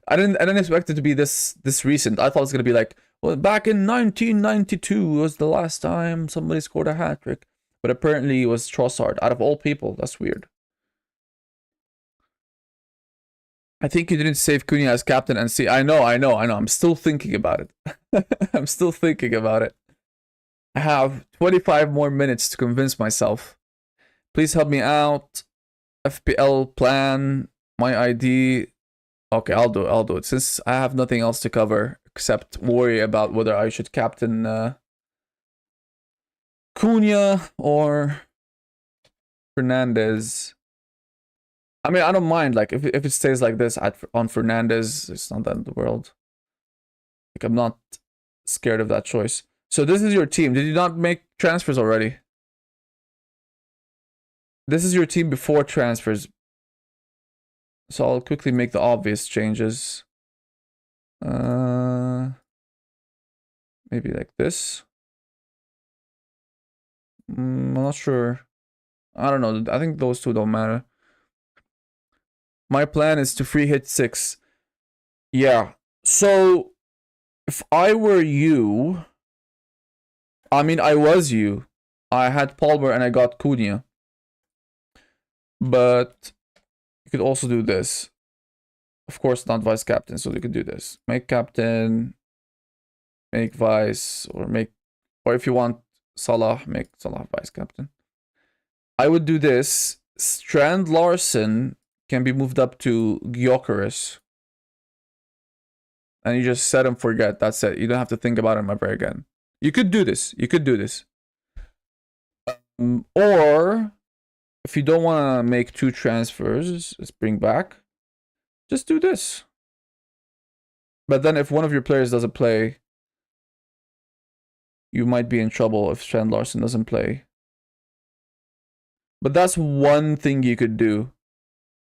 I didn't expect it to be this recent. I thought it was gonna be like, well, back in 1992 was the last time somebody scored a hat trick. But apparently it was Trossard, out of all people. That's weird. I think you didn't save Cunha as captain and see. I know. I'm still thinking about it. I'm still thinking about it. I have 25 more minutes to convince myself. Please help me out. FPL plan, my ID. Okay, I'll do it. Since I have nothing else to cover except worry about whether I should captain Cunha or Fernandez. I mean, I don't mind. Like, if it stays like this on Fernandez, it's not the end of the world. Like, I'm not scared of that choice. So this is your team. Did you not make transfers already? This is your team before transfers. So I'll quickly make the obvious changes. Maybe like this. I'm not sure. I don't know. I think those two don't matter. My plan is to free hit 6. Yeah. So if I were you, I mean, I was you. I had Palmer and I got Cunha. But you could also do this. Of course, not vice captain, so you could do this. Make captain, make vice, or if you want Salah, make Salah vice captain. I would do this. Strand Larson can be moved up to Gyökeres. And you just set and forget. That's it. You don't have to think about him ever again. You could do this. Or if you don't want to make 2 transfers, let's bring back. Just do this. But then if one of your players doesn't play, you might be in trouble if Strand Larson doesn't play. But that's one thing you could do.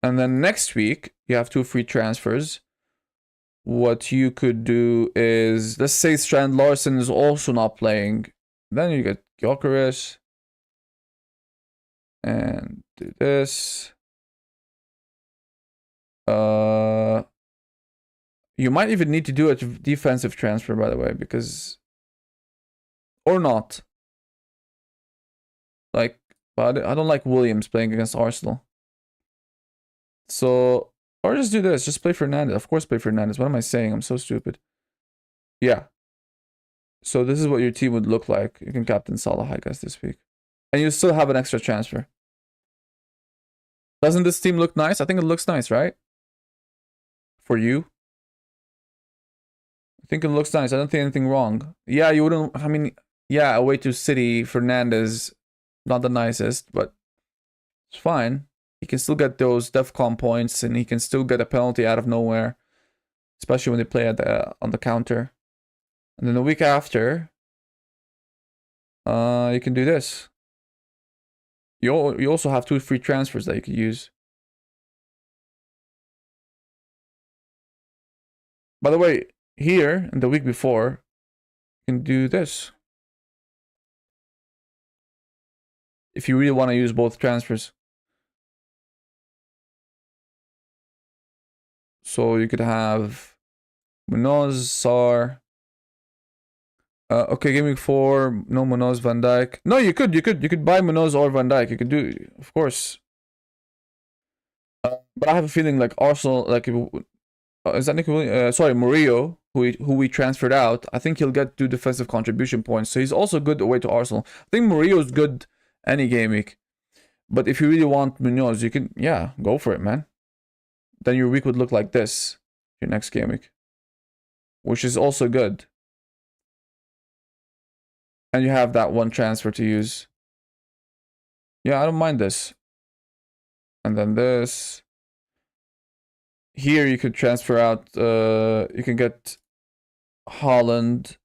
And then next week, you have 2 free transfers. What you could do is, let's say Strand Larson is also not playing. Then you get Gyökeres. And do this. You might even need to do a defensive transfer, by the way, because... Or not. Like, but I don't like Williams playing against Arsenal. So, or just do this. Just play Fernandez. Of course play Fernandez. What am I saying? I'm so stupid. Yeah. So this is what your team would look like. You can captain Salah, I guess, this week. And you still have an extra transfer. Doesn't this team look nice? I think it looks nice, right? For you? I think it looks nice. I don't think anything wrong. Yeah, you wouldn't... I mean, yeah, away to City, Fernandez, not the nicest, but it's fine. He can still get those DEFCON points, and he can still get a penalty out of nowhere, especially when they play at on the counter. And then the week after, you can do this. You also have 2 free transfers that you could use. By the way, here, in the week before, you can do this. If you really want to use both transfers. So you could have Munoz, Sar, Okay, Gaming 4, no Munoz, Van Dijk. No, you could buy Munoz or Van Dijk. You could do, of course. But I have a feeling like Arsenal, like is that Nico Williams? Sorry, Murillo, who we transferred out. I think he'll get 2 defensive contribution points, so he's also good away to Arsenal. I think Murillo's good any game week. But if you really want Munoz, you can, yeah, go for it, man. Then your week would look like this, your next game week, which is also good. And you have that 1 transfer to use. Yeah, I don't mind this. And then this. Here you could transfer out, you can get Holland.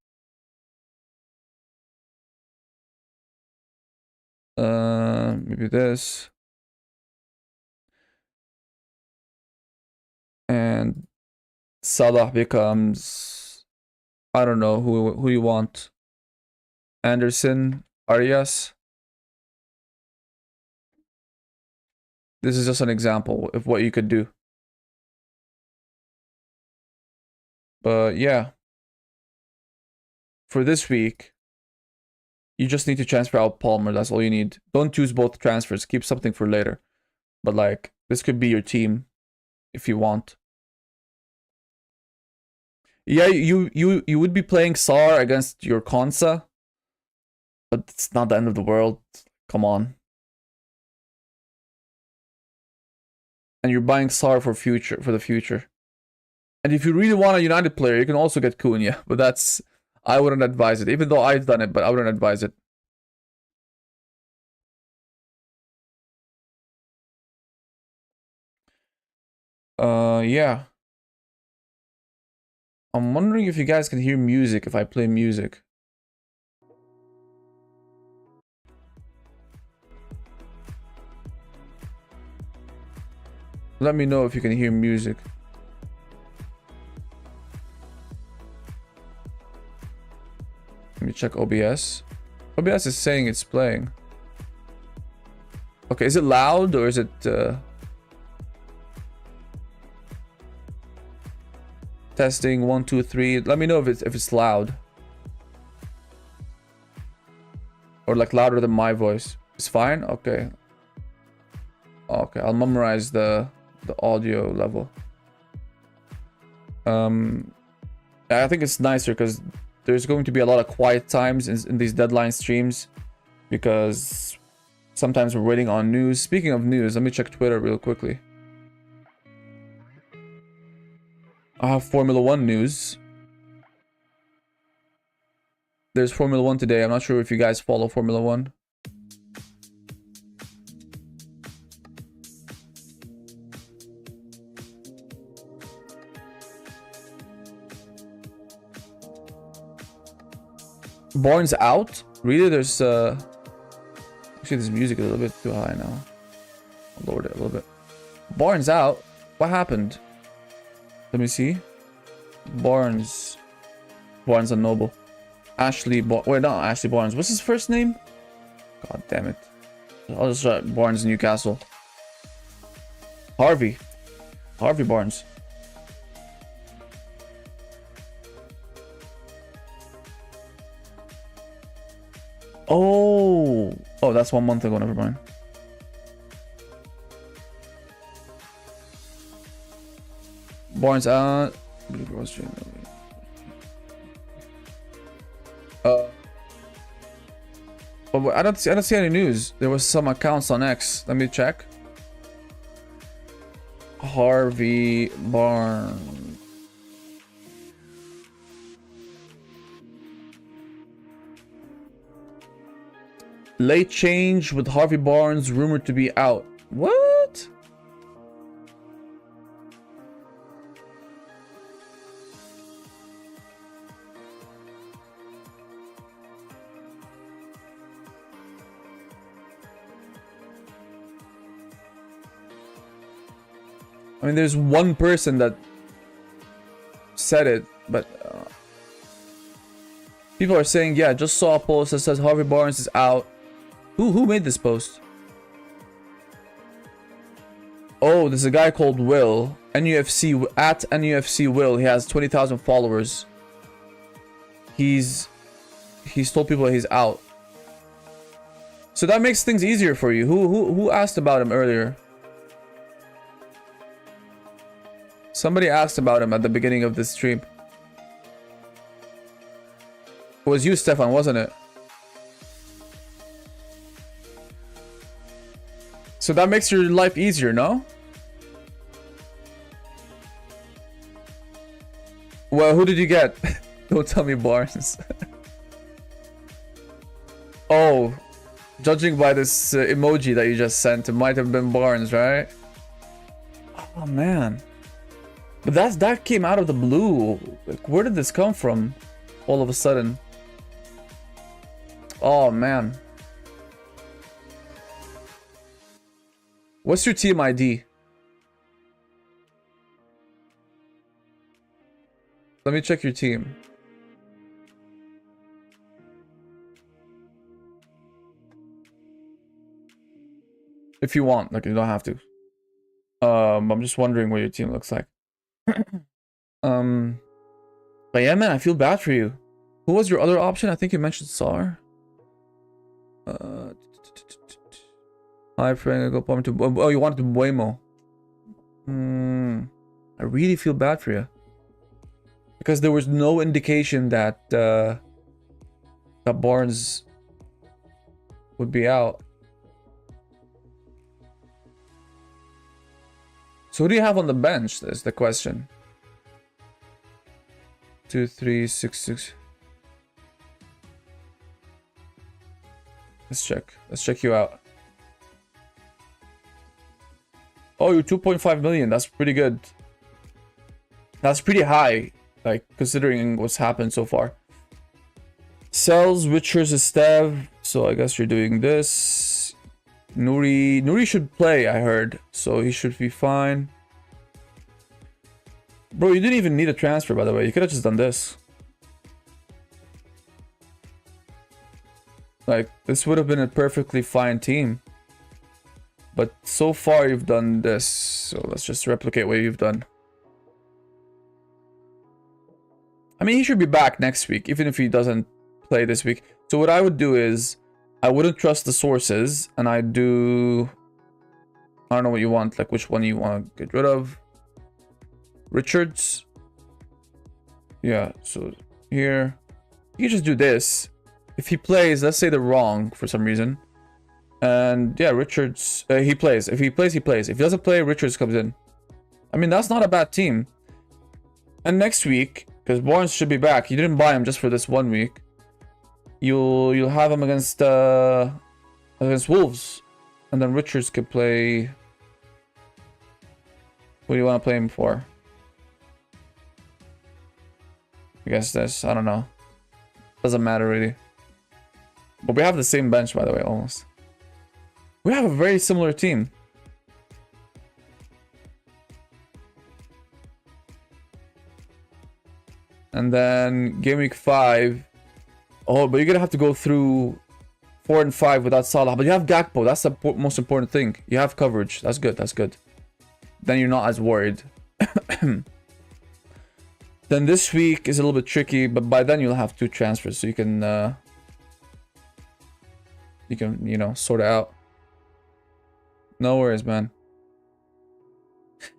Maybe this. And Salah becomes, I don't know who you want. Anderson, Arias. This is just an example of what you could do. But yeah, for this week, you just need to transfer out Palmer. That's all you need. Don't choose both transfers. Keep something for later. But like, this could be your team if you want. Yeah, you would be playing Sar against your Konsa, but it's not the end of the world. Come on. And you're buying Sar for the future. And if you really want a United player, you can also get Cunha, but that's, I wouldn't advise it. Even though I've done it, but I wouldn't advise it. Yeah. I'm wondering if you guys can hear music if I play music. Let me know if you can hear music. Let me check OBS. OBS is saying it's playing. Okay, is it loud or is it testing 1 2 3? Let me know if it's loud. Or like louder than my voice. It's fine? Okay. Okay, I'll memorize the audio level. I think it's nicer because there's going to be a lot of quiet times in these deadline streams because sometimes we're waiting on news. Speaking of news, let me check Twitter real quickly. I have Formula 1 news. There's Formula 1 today. I'm not sure if you guys follow Formula 1. Barnes out? Really? There's actually this music is a little bit too high now. I'll lower it a little bit. Barnes out? What happened? Let me see. Barnes and Noble. Wait, not Ashley Barnes. What's his first name? God damn it. I'll just write Barnes Newcastle. Harvey Barnes. Oh, that's 1 month ago. Never mind. Barnes out. But I don't see any news. There was some accounts on X. Let me check. Harvey Barnes. Late change with Harvey Barnes rumored to be out. What? I mean, there's one person that said it, but people are saying, yeah, just saw a post that says Harvey Barnes is out. Who made this post? Oh, there's a guy called Will. NUFC, at NUFC Will. He has 20,000 followers. He's he's told people he's out. So that makes things easier for you. Who asked about him earlier? Somebody asked about him at the beginning of this stream. It was you, Stefan, wasn't it? So that makes your life easier, no? Well, who did you get? Don't tell me Barnes. Oh, judging by this emoji that you just sent, it might have been Barnes, right? Oh man, but that came out of the blue. Like, where did this come from? All of a sudden. Oh man. What's your team ID? Let me check your team. If you want, like, you don't have to. I'm just wondering what your team looks like. But yeah, man, I feel bad for you. Who was your other option? I think you mentioned Sar. Hi, Frank. I go palm to. Oh, you wanted to Buemo. I really feel bad for you. Because there was no indication that that Barnes would be out. So who do you have on the bench? That's the question. 2, 3, 6, 6. Let's check. Let's check you out. Oh, you're 2.5 million. That's pretty good. That's pretty high, like, considering what's happened so far. Sells, Richards, Estev. So I guess you're doing this. Nuri should play, I heard. So he should be fine. Bro, you didn't even need a transfer, by the way. You could have just done this. Like, this would have been a perfectly fine team. But so far, you've done this. So let's just replicate what you've done. I mean, he should be back next week, even if he doesn't play this week. So what I would do is, I wouldn't trust the sources, and I do... I don't know what you want, like which one you want to get rid of. Richards. Yeah, so here. You can just do this. If he plays, let's say they're wrong for some reason. And yeah, Richards, he plays. If he plays, he plays. If he doesn't play, Richards comes in. I mean, that's not a bad team. And next week, because Barnes should be back. You didn't buy him just for this 1 week. You'll have him against Wolves, and then Richards could play. What do you want to play him for? I guess this. I don't know. Doesn't matter really. But we have the same bench, by the way, almost. We have a very similar team. And then game week 5. Oh, but you're gonna have to go through 4 and 5 without Salah. But you have Gakpo. That's the most important thing. You have coverage. That's good. That's good. Then you're not as worried. Then this week is a little bit tricky, but by then you'll have 2 transfers, so you can you know, sort it out. No worries, man.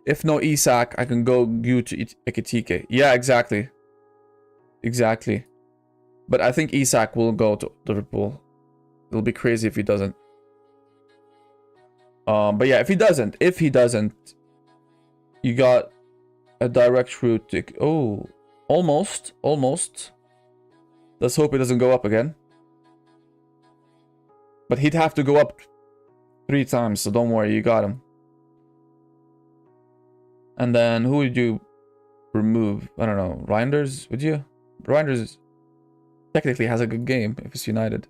If no Isak, I can go you to Ekitike. Yeah, exactly. Exactly. But I think Isak will go to Liverpool. It'll be crazy if he doesn't. But yeah, if he doesn't, you got a direct route to... Oh, almost. Let's hope it doesn't go up again. But he'd have to go up 3 times, so don't worry, you got him. And then who would you remove? I don't know, Reinders, would you? Reinders technically has a good game if it's United.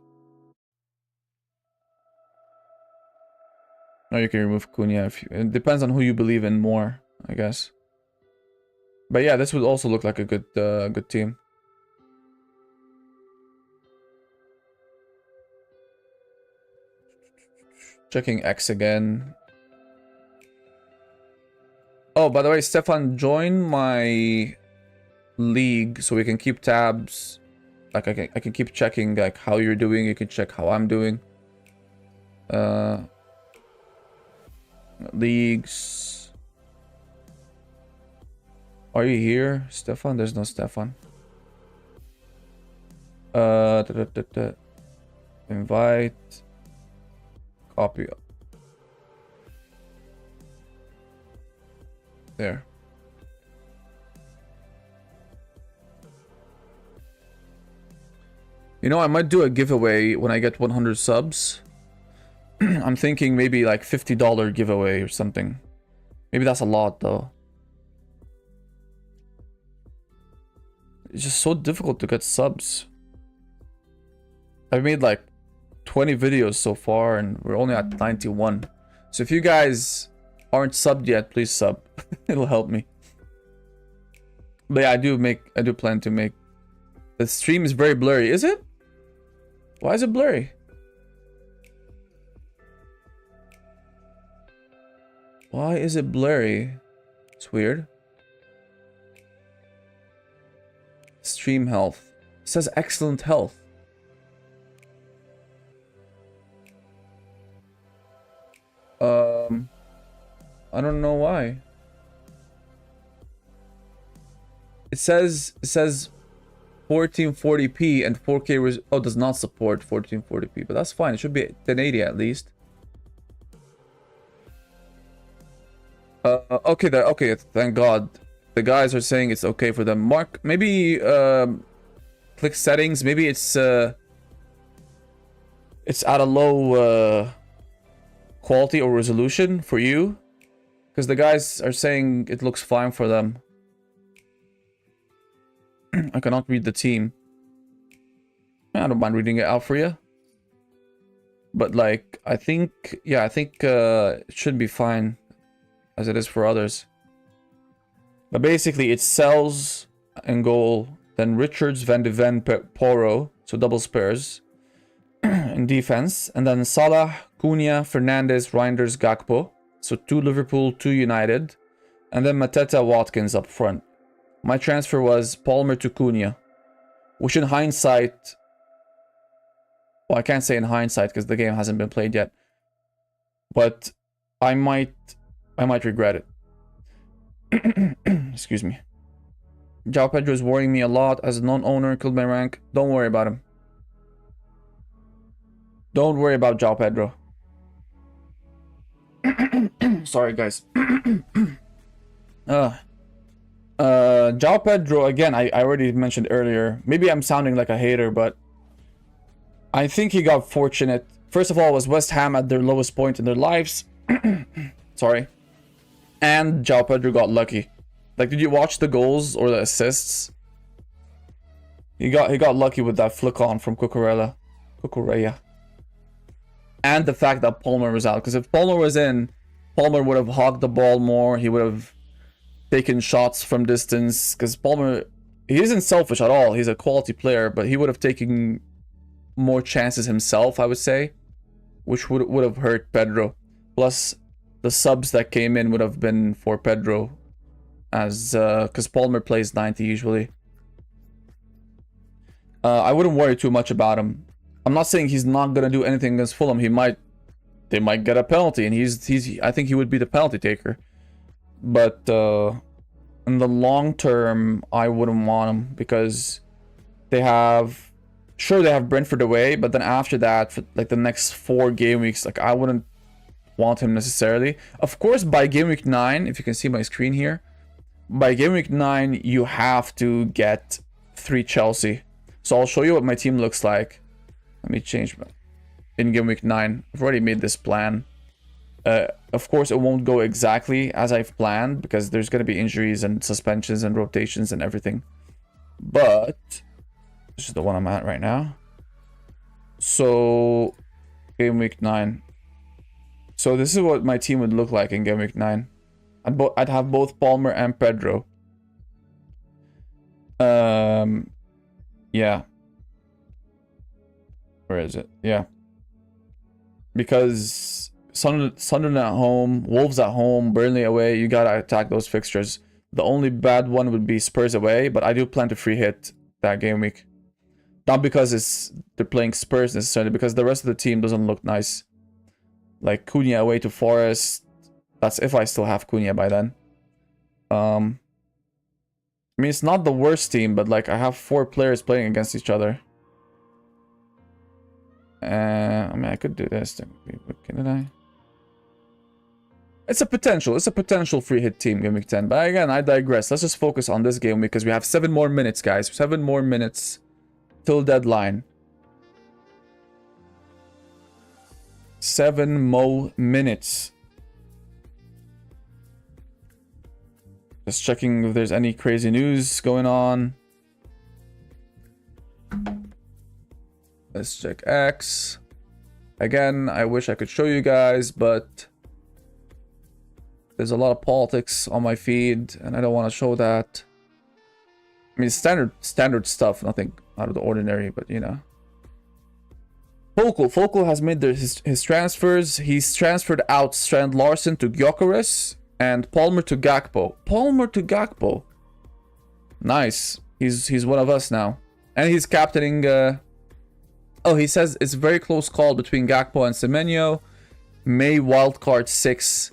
Or you can remove Cunha if you... It depends on who you believe in more, I guess. But yeah, this would also look like a good team. Checking X again. Oh, by the way, Stefan, join my league so we can keep tabs Like I can keep checking like how you're doing. You can check how I'm doing. Leagues. Are you here, Stefan? There's no Stefan. Invite. Copy. There. You know, I might do a giveaway when I get 100 subs. I'm thinking maybe like $50 giveaway or something. Maybe that's a lot though. It's just so difficult to get subs. I've made like 20 videos so far and we're only at 91. So if you guys aren't subbed yet, please sub. It'll help me. But yeah, I do plan to make. The stream is very blurry, is it? Why is it blurry? Why is it blurry? It's weird. Stream health. It says excellent health. I don't know why. It says 1440p and 4K does not support 1440p, but that's fine. It should be 1080 at least. Okay, thank God. The guys are saying it's okay for them. Mark, maybe click settings. Maybe it's at a low quality or resolution for you, because the guys are saying it looks fine for them. I cannot read the team. I don't mind reading it out for you. But like, I think it should be fine as it is for others. But basically, it's Sells in goal, then Richards, Van de Ven, Porro, so double spares in defense, and then Salah, Cunha, Fernandes, Reinders, Gakpo, so 2 Liverpool, 2 United, and then Mateta, Watkins up front. My transfer was Palmer to Cunha, which in hindsight, well, I can't say in hindsight because the game hasn't been played yet, but I might regret it. Excuse me. João Pedro is worrying me a lot as a non-owner, killed my rank. Don't worry about him. Don't worry about João Pedro. Sorry, guys. João Pedro, again, I already mentioned earlier. Maybe I'm sounding like a hater, but I think he got fortunate. First of all, was West Ham at their lowest point in their lives. Sorry. And João Pedro got lucky. Like, did you watch the goals or the assists? He got lucky with that flick on from Cucurella. And the fact that Palmer was out. Because if Palmer was in, Palmer would have hogged the ball more. He would have taken shots from distance. Because Palmer, he isn't selfish at all. He's a quality player. But he would have taken more chances himself, I would say. Which would have hurt Pedro. Plus, the subs that came in would have been for Pedro. As because Palmer plays 90 usually. I wouldn't worry too much about him. I'm not saying he's not gonna do anything against Fulham. They might get a penalty, and I think he would be the penalty taker. But in the long term, I wouldn't want him because they have Brentford away, but then after that, for like the next 4 game weeks, like I wouldn't want him necessarily. Of course, by game week 9, if you can see my screen here, by game week 9 you have to get 3 Chelsea. So I'll show you what my team looks like. Let me change in game week 9. I've already made this plan. Of course, it won't go exactly as I've planned because there's going to be injuries and suspensions and rotations and everything. But this is the one I'm at right now. So game week 9. So this is what my team would look like in game week 9. I'd have both Palmer and Pedro. Yeah. Where is it? Yeah. Because Sunderland at home, Wolves at home, Burnley away, you gotta attack those fixtures. The only bad one would be Spurs away, but I do plan to free hit that game week. Not because they're playing Spurs necessarily, because the rest of the team doesn't look nice. Like Cunha away to Forest. That's if I still have Cunha by then. I mean, it's not the worst team, but like I have 4 players playing against each other. I mean, I could do this technically, but can I? It's a potential free hit team game week 10. But again, I digress. Let's just focus on this game because we have 7 more minutes, guys. 7 more minutes till deadline. 7 more minutes. Just checking if there's any crazy news going on. Let's check X. Again, I wish I could show you guys, but there's a lot of politics on my feed, and I don't want to show that. I mean, standard stuff, nothing out of the ordinary, but you know. Focal has made his transfers. He's transferred out Strand Larson to Gyökeres and Palmer to Gakpo. Nice. He's one of us now. And he's captaining... Oh, he says it's a very close call between Gakpo and Semenyo. May wildcard 6.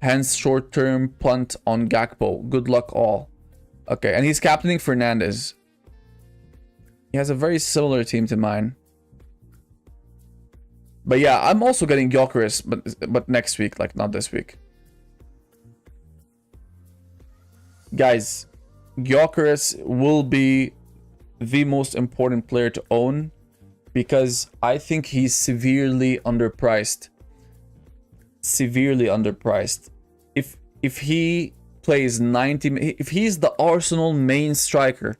Hence short-term punt on Gakpo. Good luck all. Okay, and he's captaining Fernandes. He has a very similar team to mine. But yeah, I'm also getting Gyökeres, but next week, like not this week. Guys, Gyökeres will be the most important player to own because I think he's severely underpriced. Severely underpriced. If he plays 90, if he's the Arsenal main striker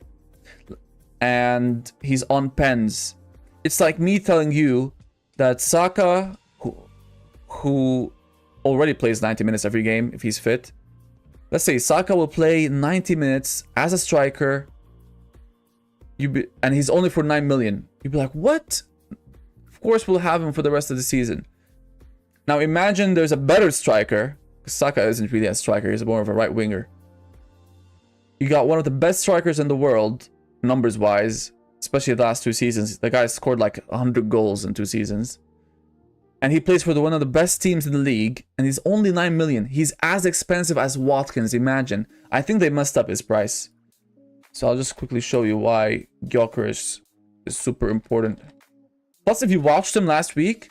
and he's on pens, it's like me telling you that Saka, who already plays 90 minutes every game if he's fit, let's say Saka will play 90 minutes as a striker, and he's only for 9 million. You'd be like, what? Of course we'll have him for the rest of the season. Now imagine there's a better striker. Saka isn't really a striker, he's more of a right winger. You got one of the best strikers in the world, numbers wise, especially the last 2 seasons. The guy scored like 100 goals in 2 seasons. And he plays for one of the best teams in the league, and he's only 9 million. He's as expensive as Watkins, imagine. I think they messed up his price. So I'll just quickly show you why Gyökeres is super important. Plus, if you watched him last week,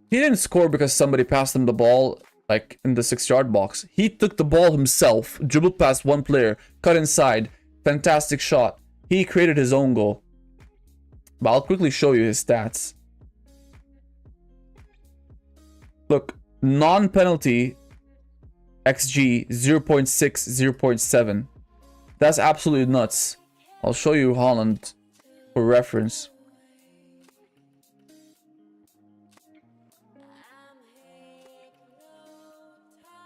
he didn't score because somebody passed him the ball like in the 6-yard box. He took the ball himself, dribbled past one player, cut inside, fantastic shot. He created his own goal. But I'll quickly show you his stats. Look, non-penalty XG 0.6, 0.7. That's absolutely nuts. I'll show you Haaland for reference.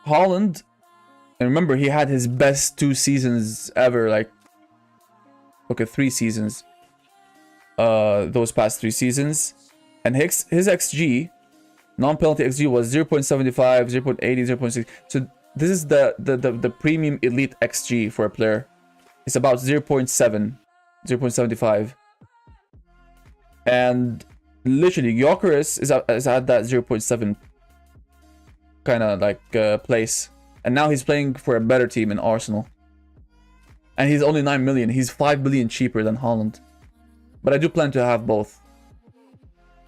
Haaland, and remember he had his best 2 seasons ever, like, look at 3 seasons, those past 3 seasons, and his XG, non-penalty XG was 0.75, 0.80, 0.6. So this is the premium elite XG for a player. It's about 0.7, 0.75, and literally Gyökeres is at that 0.7 kind of like place, and now he's playing for a better team in Arsenal, and he's only 9 million. He's 5 million cheaper than Haaland, but I do plan to have both,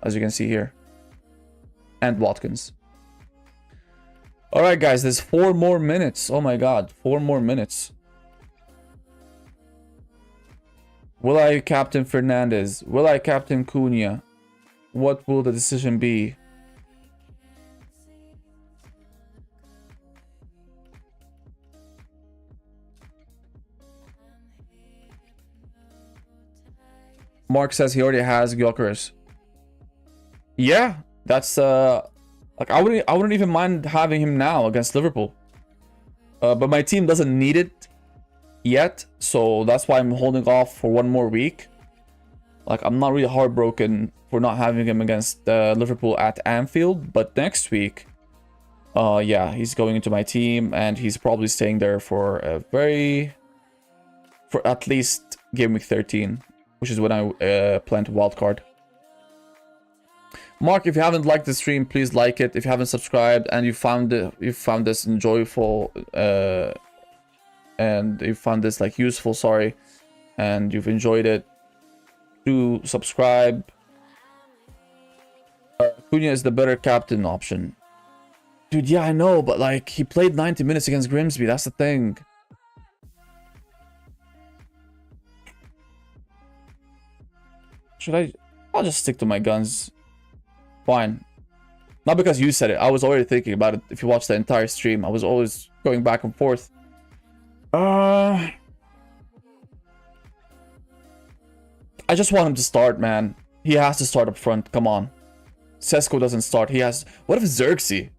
as you can see here, and Watkins. All right, guys, there's 4 more minutes. Oh my god, 4 more minutes. Will I captain Fernandes? Will I captain Cunha? What will the decision be? Mark says he already has Gyökeres. Yeah, that's like I wouldn't even mind having him now against Liverpool. But my team doesn't need it yet, so that's why I'm holding off for 1 more week. Like, I'm not really heartbroken for not having him against Liverpool at Anfield, but next week, yeah, he's going into my team, and he's probably staying there for at least game week 13. which is when I plan to wildcard. Mark, if you haven't liked the stream, please like it. If you haven't subscribed and you found this enjoyable and you found this like useful, sorry, and you've enjoyed it, do subscribe. Cunha is the better captain option. Dude, yeah, I know, but like he played 90 minutes against Grimsby, that's the thing. Should I? I'll just stick to my guns. Fine. Not because you said it. I was already thinking about it. If you watch the entire stream, I was always going back and forth. I just want him to start, man. He has to start up front. Come on. Sesko doesn't start. He has... What if Xerxes?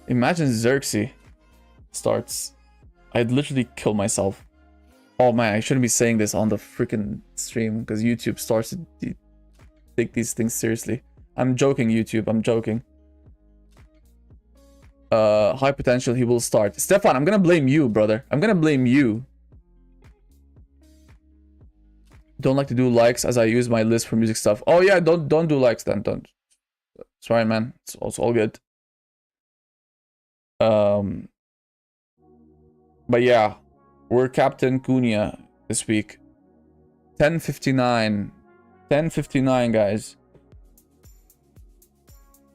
Imagine Xerxes starts. I'd literally kill myself. Oh man, I shouldn't be saying this on the freaking stream because YouTube starts to take these things seriously. I'm joking, YouTube. I'm joking. High potential, he will start. Stefan, I'm gonna blame you, brother. I'm gonna blame you. Don't like to do likes as I use my list for music stuff. Oh yeah, don't do likes then. Don't. Sorry, man. It's all good. But yeah, we're Captain Cunha this week. 10:59. 10:59, guys.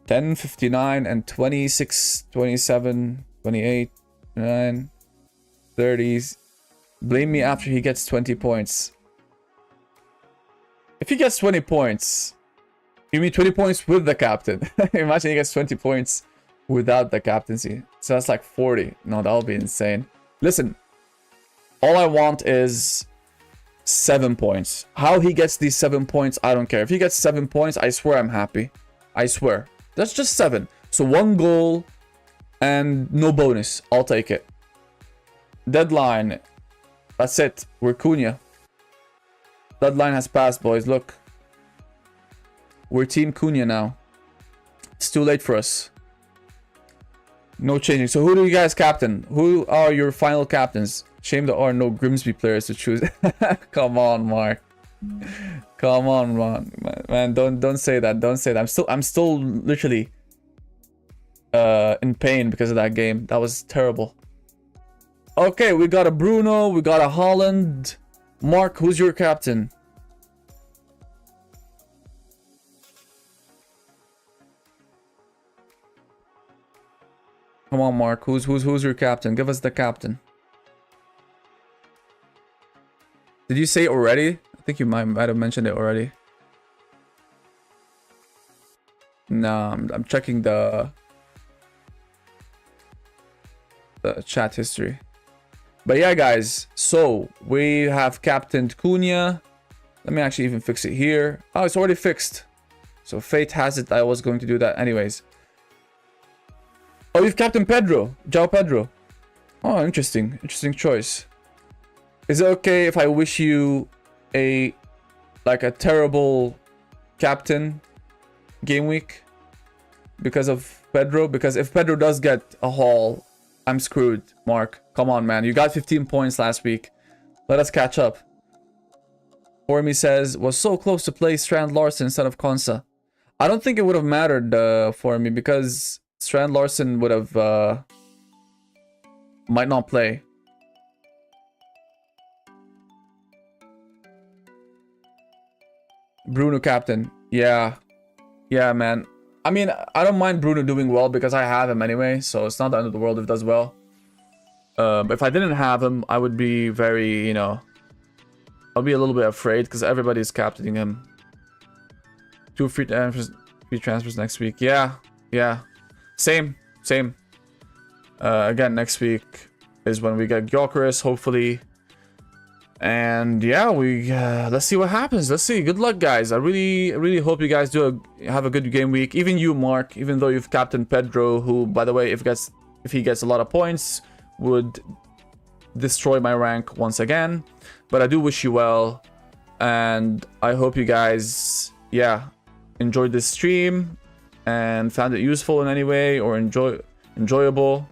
10:59 and 26, 27, 28, 29, 30s. Blame me after he gets 20 points. If he gets 20 points, you mean 20 points with the captain? Imagine he gets 20 points without the captaincy. So that's like 40. No, that'll be insane. Listen, all I want is 7 points. How he gets these 7 points, I don't care. If he gets 7 points, I swear I'm happy. I swear. That's just 7. So 1 goal and no bonus. I'll take it. Deadline. That's it. We're Cunha. Deadline has passed, boys. Look. We're Team Cunha now. It's too late for us. No changing. So who do you guys captain? Who are your final captains? Shame there are no Grimsby players to choose. Come on, Mark. Come on, man. Don't say that. Don't say that. I'm still literally in pain because of that game. That was terrible. Okay, we got a Bruno, we got a Holland. Mark, who's your captain? Come on, Mark. Who's your captain? Give us the captain. Did you say it already? I think you might have mentioned it already. Nah, I'm checking the chat history. But yeah, guys. So we have captained Cunha. Let me actually even fix it here. Oh, it's already fixed. So fate has it I was going to do that anyways. Oh, you've captained Pedro. João Pedro. Oh, interesting. Interesting choice. Is it okay if I wish you a terrible captain game week because of Pedro? Because if Pedro does get a haul, I'm screwed. Mark, come on, man. You got 15 points last week. Let us catch up. Ormi says, was so close to play Strand Larson instead of Konsa. I don't think it would have mattered for me because Strand Larson would have might not play. Bruno captain. Yeah, man. I mean, I don't mind Bruno doing well because I have him anyway, so it's not the end of the world if he does well. If I didn't have him, I would be very, you know, I'll be a little bit afraid because everybody's captaining him. 2 free transfers next week. Yeah. Same. Again, next week is when we get Gyökeres, hopefully. And yeah, let's see what happens. Let's see. Good luck, guys. I really hope you guys have a good game week. Even you, Mark, even though you've captained Pedro, who, by the way, if he gets a lot of points, would destroy my rank once again. But I do wish you well, and I hope you guys, yeah, enjoyed this stream and found it useful in any way or enjoyable.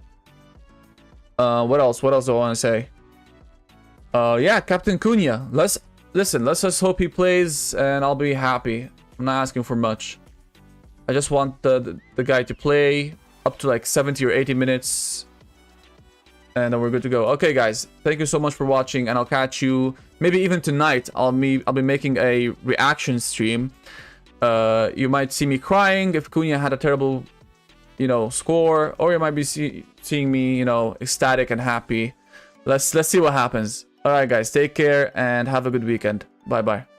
What else do I want to say? Yeah, Captain Cunha. listen, let's just hope he plays and I'll be happy. I'm not asking for much. I just want the guy to play up to like 70 or 80 minutes. And then we're good to go. Okay, guys, thank you so much for watching, and I'll catch you maybe even tonight. I'll be making a reaction stream. You might see me crying if Cunha had a terrible, you know, score, or you might be seeing me, you know, ecstatic and happy. Let's see what happens. All right, guys, take care and have a good weekend. Bye bye.